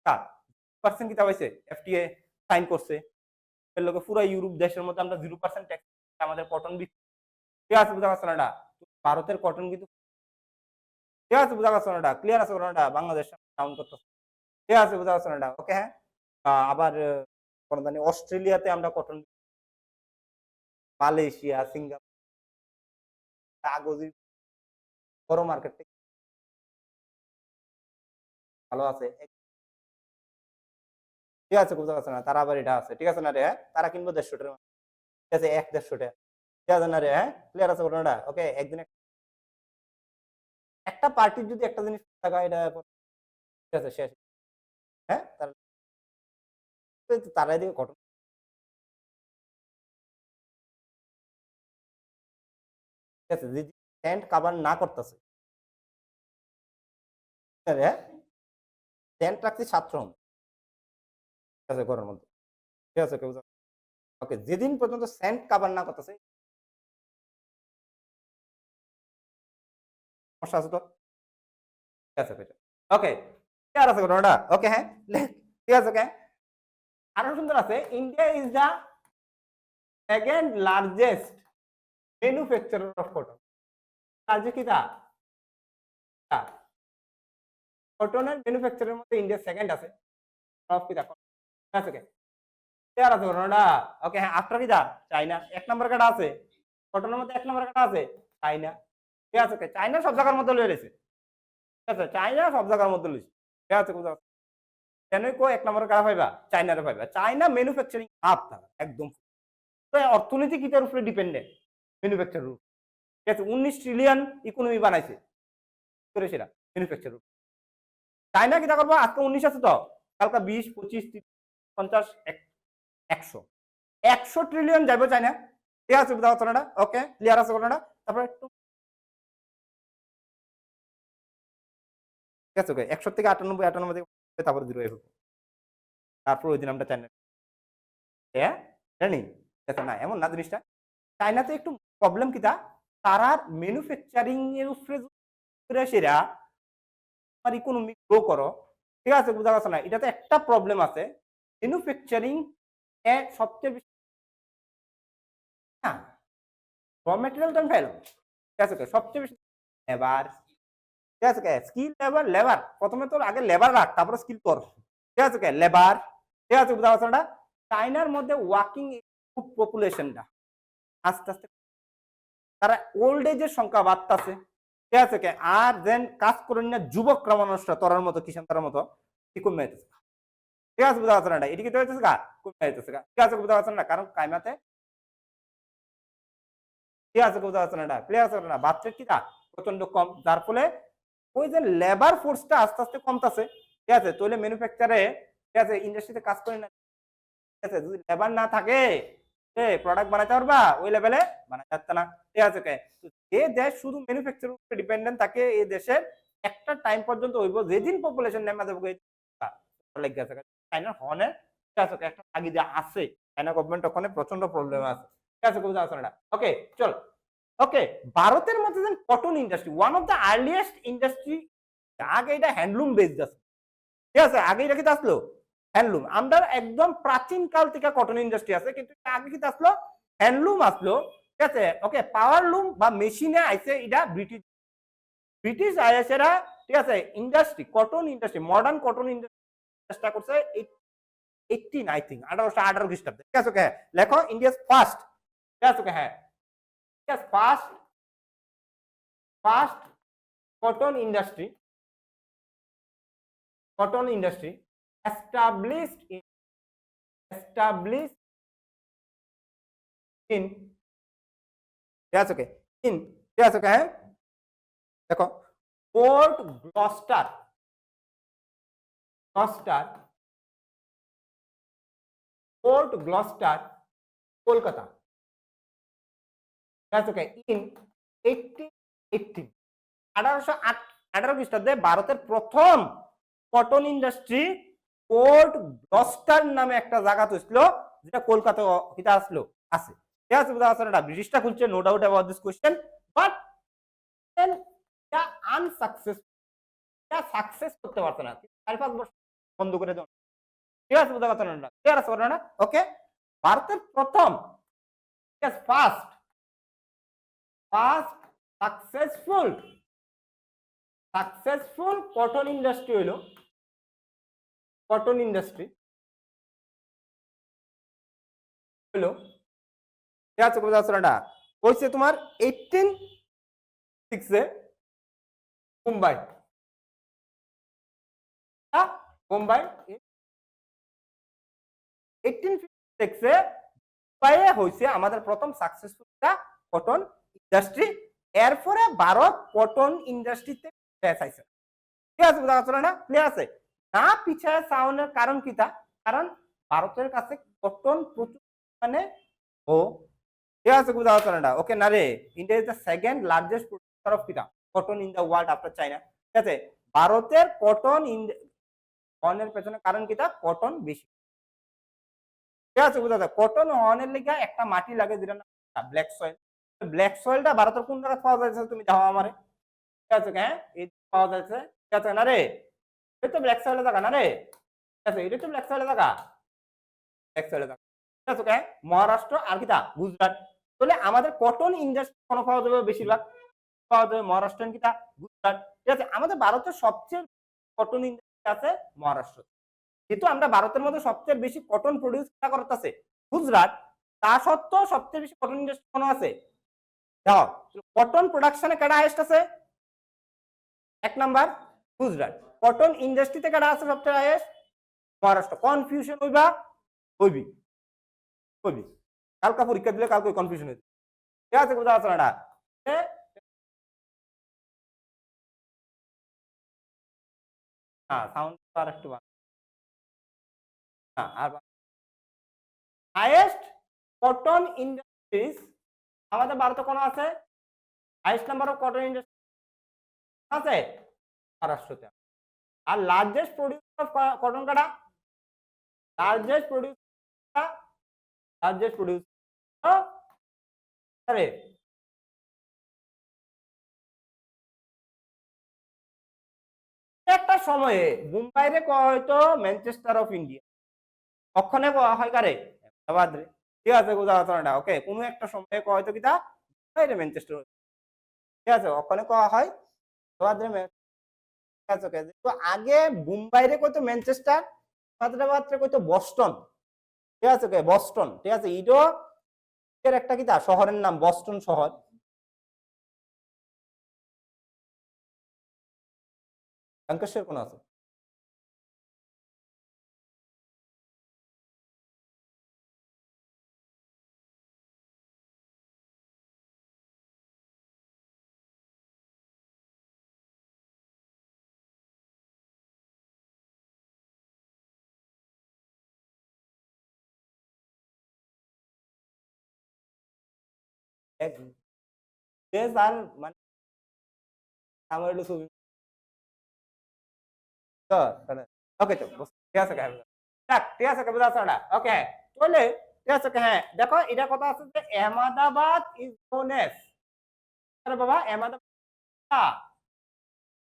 0% কিতা হয়েছে এফটিএ সাইন করছে, এর লোকে পুরো ইউরোপ দেশের মধ্যে আমরা 0% ট্যাক্স আমাদের কটন বিক্রি। ঠিক আছে, বুঝা গেছে না? ভারতের কটন কিন্তু ঠিক আছে, বুঝা গেছে না? ক্লিয়ার আছে না? বাংলাদেশ সাউন্ড করতেছে। ঠিক আছে, বুঝা গেছে না? ওকে, হ্যাঁ, আবার অস্ট্রেলিয়াতে আমরা কটন, মালয়েশিয়া, সিঙ্গাপুর, কাগজি বড় মার্কেট ভালো আছে। ঠিক আছে, বুঝা গেছে না? তারা আবার এটা আছে। ঠিক আছে না রে? তারা কিনবো 150 টাকা। ঠিক আছে, 1-150 টাকা। ঠিক আছে না রে? হ্যাঁ, ক্লিয়ার আছে ঘটনাটা? ওকে, একদিন একটা পার্টির যদি একটা জিনিস টাকা এটা ঠিক আছে, শেষ। হ্যাঁ, তারা এদিকে কটন ঠিক আছে, যদি প্যান্ট কাভার না করতেছে, প্যান্ট রাখছি 7 রকম। ঠিক আছে, ঘরের মধ্যে। ঠিক আছে, ওকে, যেদিন পর্যন্ত স্যান্ড কাভার না করতেছে সমস্যা আছে তো। ঠিক আছে, ওকে, ক্লিয়ার আছে ঘটনাটা? ওকে, হ্যাঁ, ঠিক আছে, ওকে, আরো সুন্দর আছে। India is the second largest manufacturer of cotton. Largest কিটা কটনের ম্যানুফ্যাকচারের মধ্যে ইন্ডিয়া সেকেন্ড আছে। অফ কিটা ঠিক আছে, ওকে, ক্লিয়ার আছে ঘটনাটা? ওকে, হ্যাঁ, আফটার কিটা চাইনা 1 নম্বর কাটা আছে, কটনের মধ্যে 1 নম্বর কাটা আছে চাইনা। ঠিক আছে, ওকে, চাইনা সব জায়গার মধ্যে লয়ে রয়েছে। ঠিক আছে, চাইনা সব জায়গার মধ্যে লইছে। ঠিক আছে, বুঝা কেন কো 1 নম্বর কারা পাইবা, চাইনারে পাইবা। চাইনা ম্যানুফ্যাকচারিং হাব একদম, অর্থনীতি কিটার উপরে ডিপেন্ডেন্ট, ম্যানুফ্যাকচারের উপর। ঠিক আছে, 19 ট্রিলিয়ন ইকোনমি বানাইছে করে সেটা ম্যানুফ্যাকচার। চাইনা কিটা করবো, আজকে 19 আছে তো, কালকা 20, 25, 30, 50, 100 ট্রিলিয়ন যাইব চাইনা। ঠিক আছে, বুঝা যাচ্ছে না? ওকে, ক্লিয়ার আছে ঘটনাটা? তারপরে একটু ঠিক আছে, ওকে, 100 থেকে 98 থেকে তারপরে 0 হবে। তারপর ওই দিন আমরা চাইনা হ্যাঁ জানি। ঠিক আছে, না এমন না জিনিসটা। চাইনাতে একটু প্রবলেম কিটা, তারা ম্যানুফ্যাকচারিং এর উপরে সেরা আর ইকোনমি গ্রো করো। ঠিক আছে, বুঝা গেছে না? এটাতে একটা প্রবলেম আছে, ম্যানুফ্যাকচারিং এ সবচেয়ে বেশি র ম্যাটেরিয়াল দাম ফেলো। ঠিক আছে, সবচেয়ে বেশি লেবার। ঠিক আছে, স্কিল লেবার প্রথমে তো আগে লেবার রাখ, তারপরে স্কিল কর। ঠিক আছে, লেবার। ঠিক আছে, বুঝা গেছে না? চাইনার মধ্যে ওয়ার্কিং পপুলেশনটা আস্তে আস্তে তারা ওল্ড এজের সংখ্যা বাড়তেছে। ঠিক আছে, আর দেন কাজ করেন না যুবকরা মানুষরা তরার মতো কিষান তার মতো কি কমে যাইতেছে। ঠিক আছে, বুঝা যাচ্ছে না? এটা কি হইতেছে গা কমে যাইতেছে গা। ঠিক আছে, বুঝা যাচ্ছে না? কারণ কাইমাতে ঠিক আছে, বুঝা যাচ্ছে না? ক্লিয়ার আছে না? বাচ্চার কিটা প্রচন্ড কম, যার ফলে ওই যে লেবার ফোর্সটা আস্তে আস্তে কমতেছে। ঠিক আছে, তাহলে ম্যানুফ্যাকচারে ঠিক আছে ইন্ডাস্ট্রিতে কাজ করে না। ঠিক আছে, যদি লেবার না থাকে প্রোডাক্ট বানাতে পারবা ওই লেভেলে বানাতে পারত না। ঠিক আছে, যে দেশ শুধু ম্যানুফ্যাকচারের উপরে ডিপেন্ডেন্ট থাকে এই দেশের একটা টাইম পর্যন্ত হইব যেদিন পপুলেশন নেমে যাবে চাইনার হনে ঠিক আছে একটা তাগিদে আছে চায়না গভর্নমেন্ট ওখানে প্রচন্ড প্রবলেম আছে ঠিক আছে বুঝতে পারছো না ওকে চল ওকে ভারতের মধ্যে যেন cotton industry one of the earliest industry আগে এটা হ্যান্ডলুম বেসড আছে ঠিক আছে আগে এটা কিন্তু আসলো হ্যান্ডলুম আমরা একদম প্রাচীন কাল থেকে কটন ইন্ডাস্ট্রি আছে কিন্তু আগে কিন্তু আসলো হ্যান্ডলুম আসলো ঠিক আছে ওকে পাওয়ার লুম বা মেশিনে আইছে এটা ব্রিটিশ ব্রিটিশ আইএসেরা ঠিক আছে industry cotton industry modern cotton industry চেষ্টা করছে 18 আই থিঙ্ক 1818 খ্রিস্টাব্দে ঠিক আছে ওকে লেখো ইন্ডিয়াস ফার্স্ট ঠিক আছে ওকে হ্যাঁ ঠিক আছে first first cotton industry established in ঠিক আছে ওকে ইন ঠিক আছে ওকে হ্যাঁ দেখো পোর্ট গ্লস্টার কলকাতা ঠিক আছে ওকে ইন 1818 1818 খ্রিস্টাব্দে ভারতের প্রথম কটন ইন্ডাস্ট্রি পোর্ট গ্লস্টার নামে একটা জায়গা তৈছিল যেটা কলকাতা কিটা আসলো আছে ঠিক আছে বুঝা আছে না ব্রিটিশটা খুলছে no doubt about this question but এটা আনসাকসেসফুল এটা সাকসেস করতে পারছে না 4-5 বছর বন্ধ করে দাও ঠিক আছে বুঝা কথা না ক্লিয়ার আছে না ওকে ভারতের প্রথম ঠিক আছে ফার্স্ট সাকসেসফুল কটন ইন্ডাস্ট্রি হইল ঠিক আছে বুঝা আছে না হইছে তোমার 1806 মুম্বাই মুম্বাই 1856 মুম্বাইয়ে হইছে আমাদের প্রথম সাকসেসফুল কটন ইন্ডাস্ট্রি এরপরে ভারত কটন ইন্ডাস্ট্রিতে পেছাইছে ঠিক আছে বুঝা যাচ্ছে না ক্লিয়ার আছে না পিছায় চাওয়ানোর কারণ কিটা কারণ ভারতের কাছে কটন প্রচুর মানে ও ঠিক আছে বুঝা যাচ্ছে না ওকে না রে India is the second largest producer of কিটা cotton in the world after China ঠিক আছে ভারতের কটন হর্নের পেছনে কারণ কিটা কটন বেশি ঠিক আছে বুঝা যায় কটন হর্নের লেগে একটা মাটি লাগে যেটা ব্ল্যাক সয়েলটা ভারতের কোন জায়গায় পাওয়া যাচ্ছে তুমি দাও আমারে ঠিক আছে হ্যাঁ এই পাওয়া যাচ্ছে ঠিক আছে না রে এটা তো ব্ল্যাক সয়েলের জায়গা না রে ঠিক আছে এটা তো ব্ল্যাক সয়েলের জায়গা ঠিক আছে হ্যাঁ মহারাষ্ট্র আর কিটা গুজরাট তাহলে আমাদের কটন ইন্ডাস্ট্রি কোন পাওয়া যাবে বেশিরভাগ পাওয়া যাবে মহারাষ্ট্র কিটা গুজরাট ঠিক আছে আমাদের ভারতের সবচেয়ে কটন ইন্ডাস্ট্রি আছে মহারাষ্ট্র যেহেতু আমরা ভারতের মধ্যে সবচেয়ে বেশি কটন প্রডিউস করতেছে গুজরাট তা সত্ত্বেও সবচেয়ে বেশি কটন ইন্ডাস্ট্রি কোন আছে দেখো কটন প্রোডাকশনে কেডা হাইয়েস্ট আছে এক নাম্বার গুজরাট কটন ইন্ডাস্ট্রিতে কেডা আছে সবচেয়ে হাইয়েস্ট মহারাষ্ট্র কনফিউশন হইবা হইবি কালকা পরীক্ষা দিলে কালকে কনফিউশন হইবে ঠিক আছে বুঝা আছে না হ্যাঁ সাউন্ড আর একটু আর হাইয়েস্ট কটন ইন্ডাস্ট্রিজ আমাদের ভারতে কোন আছে highest number of cotton industry আছে মহারাষ্ট্রতে আর লার্জেস্ট প্রোডিউসার অফ কটন কাটা লার্জেস্ট প্রোডিউসার আরে একটা সময়ে মুম্বাইরে হয়তো ম্যানচেস্টার অফ ইন্ডিয়া ওখানে হয় কারে আহমেদাবাদে ঠিক আছে বুঝা যাচ্ছে না ওকে কোনো একটা সময়ে হয়তো কিটা বাইরে ম্যানচেস্টার ঠিক আছে ওখানে হয় আহমেদাবাদে ঠিক আছে ওকে তো আগে মুম্বাইরে কইতো ম্যানচেস্টার আহমেদাবাদে কইতো বস্টন ঠিক আছে ওকে বস্টন ঠিক আছে ইডো এর একটা কিটা শহরের নাম বস্টন শহর লঙ্কেশ্বর কোন আছে দেশ আর মানে আমার হলো ছবি তো ওকে তো ঠিক আছে ঠিক আছে বুঝা আছে ওকে তাহলে ঠিক আছে হ্যাঁ দেখো এটা কথা আছে যে আহমেদাবাদ ইজ নোন এজ আরে বাবা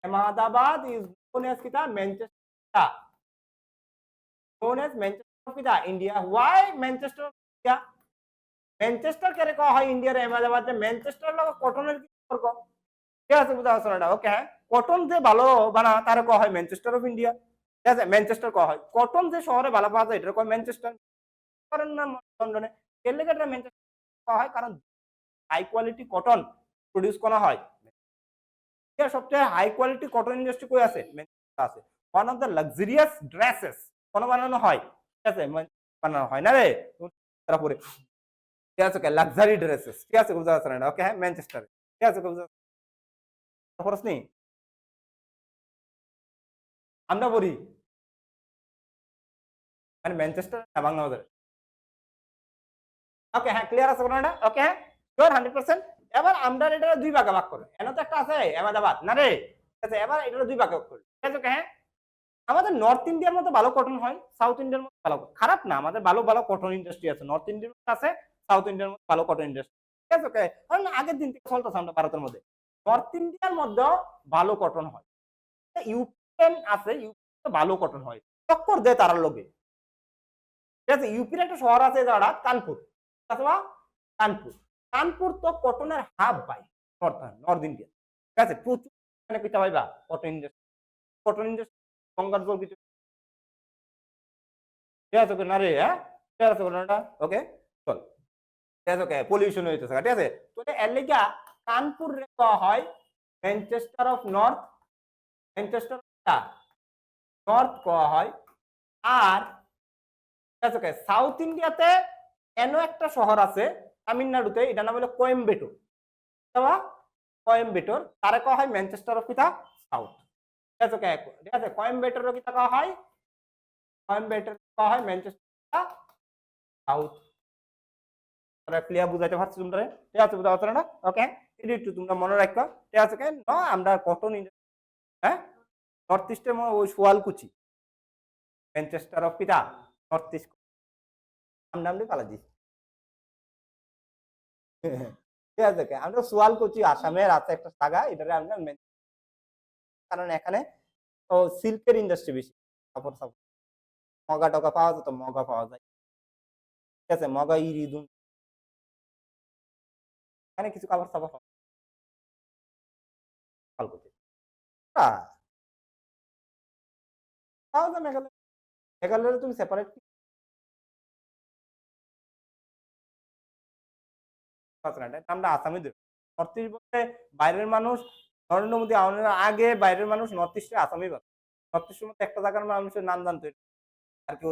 আহমেদাবাদ ইজ নোন এজ কিটা Manchester known as Manchester of India. Why Manchester of India? Manchester কে কয়া হয় ইন্ডিয়ার আহমেদাবাদ ম্যানচেস্টার লগে কটনের কি সম্পর্ক ঠিক আছে বুঝা আসলে ওকে হ্যাঁ কটন যে ভালো বানা তার কয়া হয় ম্যানচেস্টার অফ ইন্ডিয়া ঠিক আছে ম্যানচেস্টার কয়া হয় কটন যে শহরে ভালো পাওয়া যায় এটা কয় ম্যানচেস্টার করেন না লন্ডনে এর লেগে এটা ম্যানচেস্টার কয়া হয় কারণ হাই কোয়ালিটি কটন প্রডিউস করা হয় সবচেয়ে হাই কোয়ালিটি কটন ইন্ডাস্ট্রি কই আছে ম্যানচেস্টার আছে one of the luxurious dresses কোন বানানো হয় ঠিক আছে বানানো হয় না রে তারপরে ঠিক আছে লাক্সারি ড্রেসেস ঠিক আছে বুঝা যাচ্ছে না ওকে হ্যাঁ ম্যানচেস্টার ঠিক আছে বুঝা খরচ নেই আমরা বলি মানে ম্যানচেস্টার না বাংলা বাজার ওকে হ্যাঁ ক্লিয়ার আছে কোনটা ওকে হ্যাঁ শিওর 100% এবার আমরা এটা দুই ভাগে ভাগ করি এনে তো একটা আছে আহমেদাবাদ না রে ঠিক আছে এবার এটা দুই ভাগে ভাগ করি ঠিক আছে হ্যাঁ আমাদের নর্থ ইন্ডিয়ার মধ্যে ভালো কটন হয় সাউথ ইন্ডিয়ার মধ্যে ভালো খারাপ না আমাদের ভালো ভালো কটন ইন্ডাস্ট্রি আছে নর্থ ইন্ডিয়ার মধ্যে আছে সাউথ ইন্ডিয়ার মধ্যে ভালো কটন ইন্ডাস্ট্রি ঠিক আছে ওকে কারণ আগের দিন থেকে চলতেছে আমরা ভারতের মধ্যে নর্থ ইন্ডিয়ার মধ্যে ভালো কটন হয় ইউপিএন আছে ইউপি ভালো কটন হয় টক্কর দেয় তারার লগে ঠিক আছে ইউপির একটা শহর আছে যারা কানপুর অথবা কানপুর কানপুর তো কটনের হাব ভাই নর্থ ইন্ডিয়া ঠিক আছে প্রচুর এখানে পিতা ভাইবা কটন ইন্ডাস্ট্রি গঙ্গার জল কিছু ঠিক আছে না রে হ্যাঁ ঠিক আছে না ওকে চল ঠিক আছে ওকে পলিউশন হইতেছে ঠিক আছে তো এর লেগা কানপুর রে কয়া হয় Manchester of north Manchester north কয়া হয় আর ঠিক আছে ওকে সাউথ ইন্ডিয়াতে এনো একটা শহর আছে তামিলনাড়ুতে এটা নাম হলো কোয়েম্বেটোর কোয়েম্বেটোর তারে কয়া হয় ম্যানচেস্টার অফ কিতা সাউথ ঠিক আছে ওকে ঠিক আছে কোয়েম্বেটোর কিতা কয়া হয় কোয়েম্বেটোর কয়া হয় ম্যানচেস্টার সাউথ ক্লিয়ার বুঝাইতে পারছি তোমরা ঠিক আছে বুঝা পারছো না ওকে এটা একটু তোমরা মনে রাখবা ঠিক আছে কেন আমরা কটন হ্যাঁ নর্থ ইস্টের ওই সোয়ালকুচি ম্যানচেস্টার অফ কিতা নর্থ ইস্ট নাম দিয়ে পালা দিস ঠিক আছে আমরা সোয়ালকুচি আসামের আছে একটা জায়গা এটারে আমরা কারণ এখানে তো সিল্কের ইন্ডাস্ট্রি বেশি কাপড় সাপড় মগা টগা পাওয়া যেত মগা পাওয়া যায় ঠিক আছে মগা ইরিদুন এখানে কিছু কাপড় সাপড় সোয়ালকুচি পাওয়া যায় মেঘালয় মেঘালয়ে তুমি সেপারেট আমরা আসামে দেব নর্থ ইস্ট বলতে বাইরের মানুষ নরেন্দ্র মোদী আমাদের আগে বাইরের মানুষ নর্থ ইস্টে আসামে পাবে নর্থ ইস্টের মধ্যে একটা জায়গার মানুষের নাম জানতো আর কি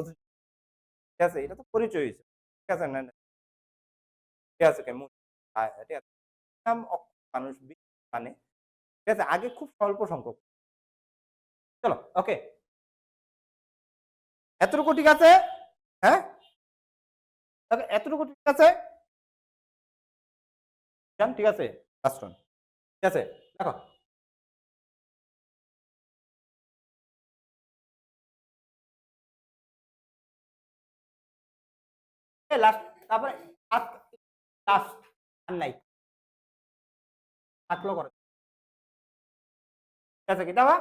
ঠিক আছে এটা তো পরিচয় হয়েছে ঠিক আছে না ঠিক আছে ঠিক আছে মানুষ মানে ঠিক আছে আগে খুব স্বল্প সংখ্যক চলো ওকে এতটুকু ঠিক আছে হ্যাঁ এতটুকু ঠিক আছে ঠিক আছে ঠিক আছে দেখো লাস্ট তারপরে লাস্ট আর নাই থাকলো করে ঠিক আছে কি দাবা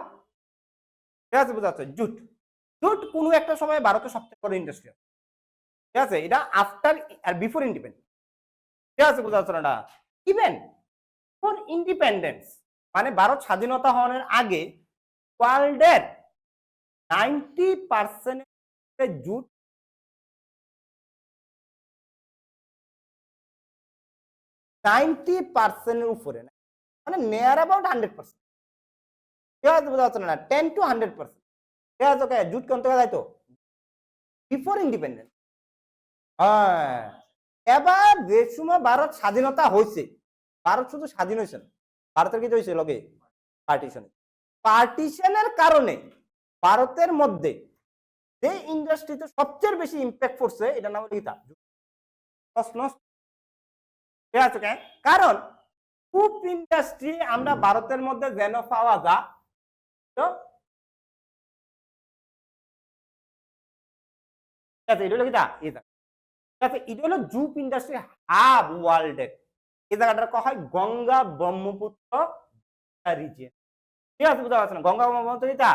ঠিক আছে বুঝা যাচ্ছে জুট জুট কোনো একটা সময় ভারতের সবচেয়ে বড় ইন্ডাস্ট্রি ঠিক আছে এটা আফটার আর বিফোর ইন্ডিপেন্ডেন্স ঠিক আছে বুঝা যাচ্ছে না ইভেন ফর ইন্ডিপেন্ডেন্স মানে ভারত স্বাধীনতা হওয়ার আগে ওয়ার্ল্ডের 90% জুট 90% উপরে মানে নিয়ার অ্যাবাউট 100% ঠিক আছে বোঝা যাচ্ছে না 10 to 100% ঠিক আছে ওকে জুট কোন থেকে যাইতো বিফোর ইন্ডিপেন্ডেন্স হ্যাঁ এবার যে সময় ভারত স্বাধীনতা হয়েছে ভারত শুধু স্বাধীন হয়েছে না ভারতের কি হয়েছে লগে পার্টিশনের কারণে ভারতের মধ্যে যে ইন্ডাস্ট্রিতে সবচেয়ে বেশি ইম্প্যাক্ট পড়ছে এটা নাম হলো ইটা ঠিক আছে কারণ খুব ইন্ডাস্ট্রি আমরা ভারতের মধ্যে যেন পাওয়া যা তো আছে এটা হলো কিটা এই জায়গা, ঠিক আছে এটা হলো জুট ইন্ডাস্ট্রি হাব ওয়ার্ল্ডের, এই জায়গাটা কয়া হয় গঙ্গা ব্রহ্মপুত্র রিজিয়ন, ঠিক আছে বুঝা যাচ্ছে না, গঙ্গা ব্রহ্মপুত্র এটা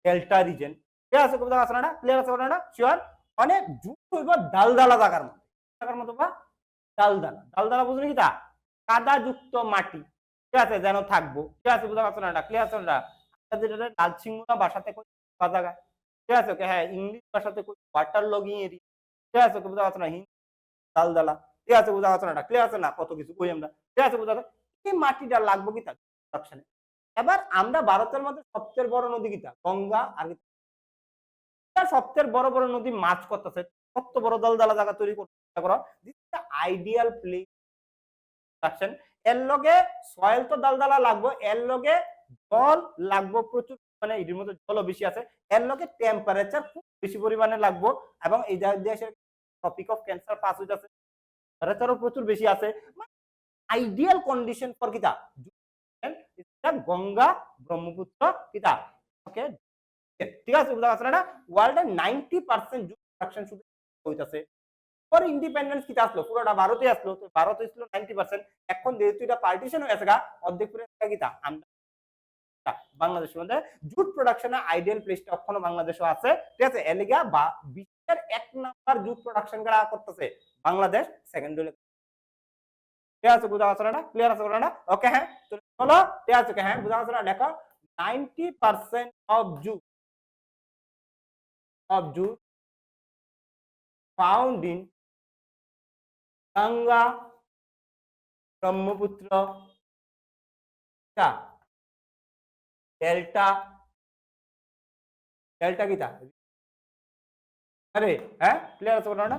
ডেল্টা রিজিয়ন, ঠিক আছে বুঝা যাচ্ছে না, ক্লিয়ার আছে না শিওর, মানে জুট হইব দালদালা জায়গার মতো বা দালদালা বুঝলি কিটা কাদাযুক্ত মাটি, ঠিক আছে যেন থাকবো, ঠিক আছে বুঝা যাচ্ছে না, ক্লিয়ার আছে না, যেটা লাল সিংহা ভাষাতে কই জায়গা, ঠিক আছে ওকে, হ্যাঁ ইংলিশ ভাষাতে কই ওয়াটার লগিং এরিয়া, ঠিক আছে ওকে বুঝা যাচ্ছে না, দালদালা, ঠিক আছে বুঝা যাচ্ছে না, ক্লিয়ার আছে না, কত কিছু কই আমরা, ঠিক আছে বুঝা যাচ্ছে, এই মাটিটা লাগবো কি তা প্রোডাকশনে। এবার আমরা ভারতের মধ্যে সবচেয়ে বড় নদী কিটা গঙ্গা, আর সবচেয়ে বড় বড় নদী মাছ করতেছে, কত বড় দলদলা জায়গা তৈরি করতে করো, this is ideal place production. এর লগে সয়েল তো দালদালা লাগবো, এর লগে জল লাগবো প্রচুর, মানে এর মধ্যে জলও বেশি আছে, এর লগে টেম্পারেচার খুব বেশি পরিমাণে লাগবো, এবং এই দেশের টপিক অফ ক্যান্সার পাস হয়ে যাচ্ছে, টেম্পারেচারও প্রচুর বেশি আছে, আইডিয়াল কন্ডিশন ফর কিতা গঙ্গা ব্রহ্মপুত্র কিতা, ওকে ঠিক আছে বুঝা যাচ্ছে না, ওয়ার্ল্ডের 90% জুট প্রোডাকশন শুধু হইতাছে, পরে ইন্ডিপেন্ডেন্স কিতা আসলো পুরোটা ভারতে আসলো, তো ভারতে ছিল 90%, এখন যেহেতু এটা পার্টিশন হয়ে গেছে গা অর্ধেক পুরো কিতা আমরা বাংলাদেশের মধ্যে জুট প্রোডাকশনে আইডিয়াল প্লেসটা এখনো বাংলাদেশও আছে, ঠিক আছে এলিগা বা বিশ্বের 1 নাম্বার জুট প্রোডাকশন করা করতেছে বাংলাদেশ, সেকেন্ড হলো, ঠিক আছে বুঝা যাচ্ছে না, ক্লিয়ার আছে না, ওকে হ্যাঁ চলো, ঠিক আছে হ্যাঁ বুঝা যাচ্ছে না, দেখো 90% of jute found in Ganga, Brahmaputra, Delta, Delta किता, अरे है क्लियर আছে না,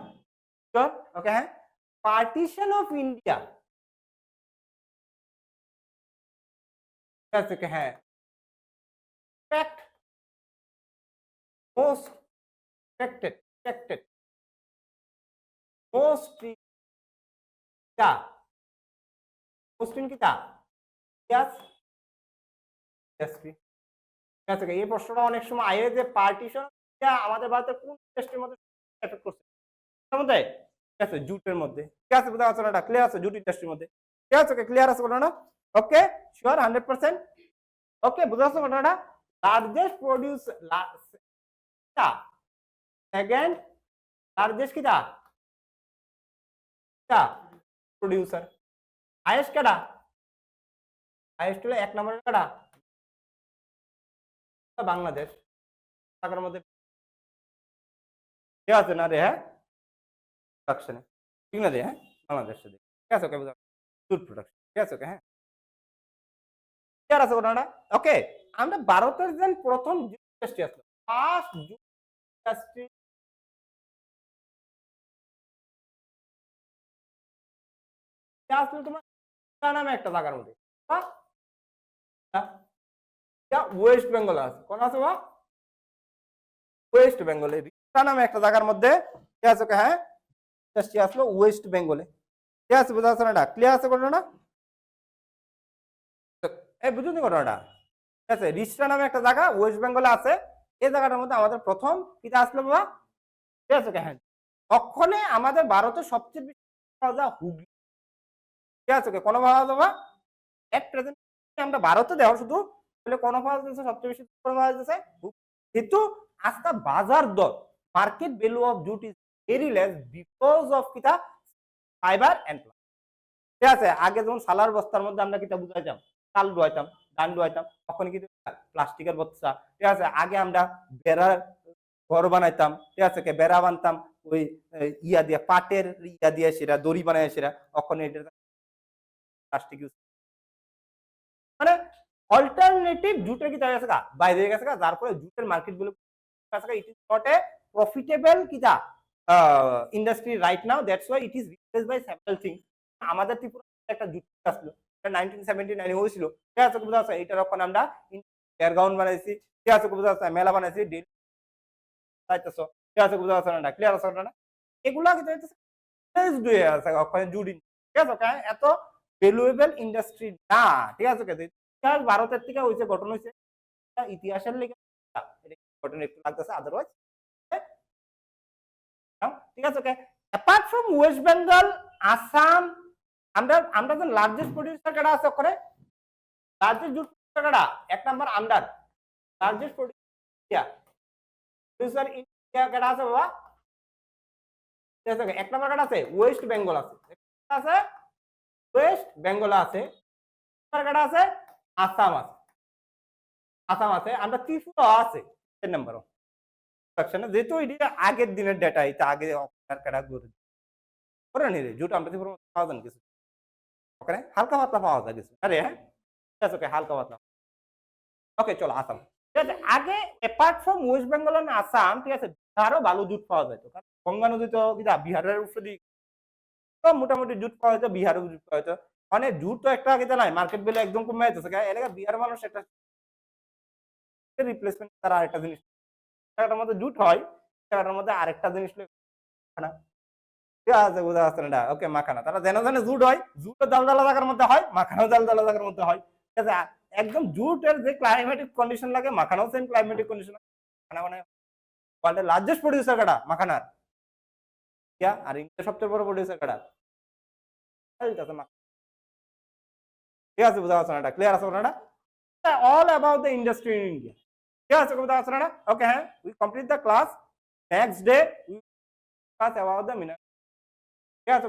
श्योर ओके है, पार्टीशन ऑफ इंडिया कैसे के है, फैक्ट मोस्ट affected most क्या most in किता यस ঠিক আছে এই প্রশ্নটা অনেক সময় আইএ যে পার্টিশন আমাদের ভারতের কোন ইন্ডাস্ট্রির মধ্যে এফেক্ট করছে, এর মধ্যে ঠিক আছে জুটের মধ্যে, ঠিক আছে বুঝা যাচ্ছে না, ক্লিয়ার আছে জুট ইন্ডাস্ট্রির মধ্যে, ঠিক আছে ওকে ক্লিয়ার আছে না, ওকে শিওর 100%, ওকে বুঝা যাচ্ছে না, লার্জেস্ট প্রোডিউস সেকেন্ড লার্জেস্ট কিটা প্রোডিউসার, হাইয়েস্ট কেডা, হাইয়েস্ট হলো 1 নম্বরের কেডা বাংলাদেশ, টাকার মধ্যে ঠিক আছে না রে, হ্যাঁ প্রোডাকশনে ঠিক না রে, হ্যাঁ বাংলাদেশ ঠিক আছে ওকে জুট প্রোডাকশন, ঠিক আছে ওকে হ্যাঁ ক্লিয়ার আছে ওটা, ওকে আমরা ভারতের যেন প্রথম জুট ইন্ডাস্ট্রি আসলো, ফার্স্ট জুট ইন্ডাস্ট্রি আসলো তোমার নামে একটা জায়গার মধ্যে, ওয়েস্ট বেঙ্গল আছে, কোন আছে বা ওয়েস্ট বেঙ্গলে রিক্সা নামে একটা জায়গার মধ্যে, ঠিক আছে ওকে হ্যাঁ ইন্ডাস্ট্রি আসলো ওয়েস্ট বেঙ্গলে, ঠিক আছে বুঝা যাচ্ছে না, ক্লিয়ার আছে ঘটনাটা, এই বুঝুন ঘটনাটা, ঠিক আছে রিক্সা নামে একটা জায়গা ওয়েস্ট বেঙ্গলে আছে, এই জায়গাটার মধ্যে আমাদের প্রথম কিটা আসলো বাবা, ঠিক আছে ওকে হ্যাঁ, তখনে আমাদের ভারতের সবচেয়ে বেশি পাওয়া যায় হুগলি, ঠিক আছে ওকে কোন পাওয়া যাবে এট প্রেজেন্ট আমরা ভারতে দেওয়া শুধু কোন পাওয়া যাচ্ছে সবচেয়ে বেশি পাওয়া যাচ্ছে, কিন্তু আজকে বাজার দর market value of jute is very less because of কিটা ফাইবার এন্ড ঠিক আছে, আগে যখন সালার বস্তার মধ্যে আমরা কিটা বুঝাইতাম চাল ডুয়াইতাম ধান ডুয়াইতাম, তখন কিন্তু প্লাস্টিকের বস্তা, ঠিক আছে আগে আমরা বেড়ার ঘর বানাইতাম, ঠিক আছে বেড়া বানতাম ওই ইয়া দিয়ে পাটের ইয়া দিয়ে সেটা দড়ি বানায় সেটা, তখন এটা প্লাস্টিক ইউজ, মানে অল্টারনেটিভ জুটের কি গেছে গা বাইরে গেছে গা, যার ফলে জুটের মার্কেট গুলো it is not a profitable কিটা industry right now, that's why it is replaced by several things, আমাদের ত্রিপুরা একটা জুট আসলো 1979 হয়েছিল, ঠিক আছে বুঝা যাচ্ছে, এইটার ওখানে আমরা এয়ারগ্রাউন্ড বানাইছি, ঠিক আছে বুঝা যাচ্ছে মেলা বানাইছি ডিল চাইতেছো, ঠিক আছে বুঝা যাচ্ছে না, ক্লিয়ার আছে না, এগুলা কি চাইতেছে রিপ্লেসড হয়ে আছে ওখানে জুট, ঠিক আছে এত ভ্যালুয়েবল ইন্ডাস্ট্রি না, ঠিক আছে ইতিহাস ভারতের থেকে হয়েছে গঠন হয়েছে ইতিহাসের লেগে ঘটনা একটু লাগতেছে, আদারওয়াইজ ঠিক আছে okay apart from West Bengal Assam আমরা যে লার্জেস্ট প্রোডিউসার কারা আছে করে লার্জেস্ট জুট প্রোডিউসার কারা এক number under largest producer India কারা আছে বাবা ঠিক আছে এক নাম্বার কারা আছে ওয়েস্ট বেঙ্গল আছে ওয়েস্ট বেঙ্গল আছে কারা আছে আসাম আছে আমরা ত্রিপুরা আছে 10 নাম্বার যেহেতু এটা আগের দিনের ডেটা এটা আগে কারা করে নি রে জুট আমরা ত্রিপুরা পাওয়া যায় কিছু ওখানে হালকা পাতলা পাওয়া যায় কিছু আরে হ্যাঁ ঠিক আছে ওকে হালকা পাতলা ওকে চলো আসাম ঠিক আছে আগে apart from West Bengal and Assam ঠিক আছে বিহারও ভালো জুট পাওয়া যেত কারণ গঙ্গা নদী তো কিটা বিহারের উপরে তো মোটামুটি জুট পাওয়া যেত বিহারও জুট পাওয়া যেত মানে জুট তো একটা আগে নাই মার্কেট ভ্যালু একদম কমে যাচ্ছে এলাকা বিহার মানুষ একটা রিপ্লেসমেন্ট তার আরেকটা জিনিস জায়গাটার মধ্যে জুট হয় জায়গাটার মধ্যে আরেকটা জিনিস না ঠিক আছে বোঝা যাচ্ছে না ওকে মাখানা তারা যেন জুট হয় জুটও জালজালা জায়গার মধ্যে হয় মাখানাও জালজালা জায়গার মধ্যে হয় ঠিক আছে একদম জুটের যে ক্লাইমেটিক কন্ডিশন লাগে মাখানাও সেম ক্লাইমেটিক কন্ডিশন মাখানা মানে ওয়ার্ল্ডের লার্জেস্ট প্রোডিউসার কাটা মাখানার আর ইন্ডিয়ার সবচেয়ে বড় প্রোডিউসার কাটা ঠিক আছে বোঝা যাচ্ছে না ক্লিয়ার আছে না all about the industry in India ঠিক আছে বোঝা যাচ্ছে না ওকে হ্যাঁ we complete the class next day we discuss about the mineral ঠিক আছে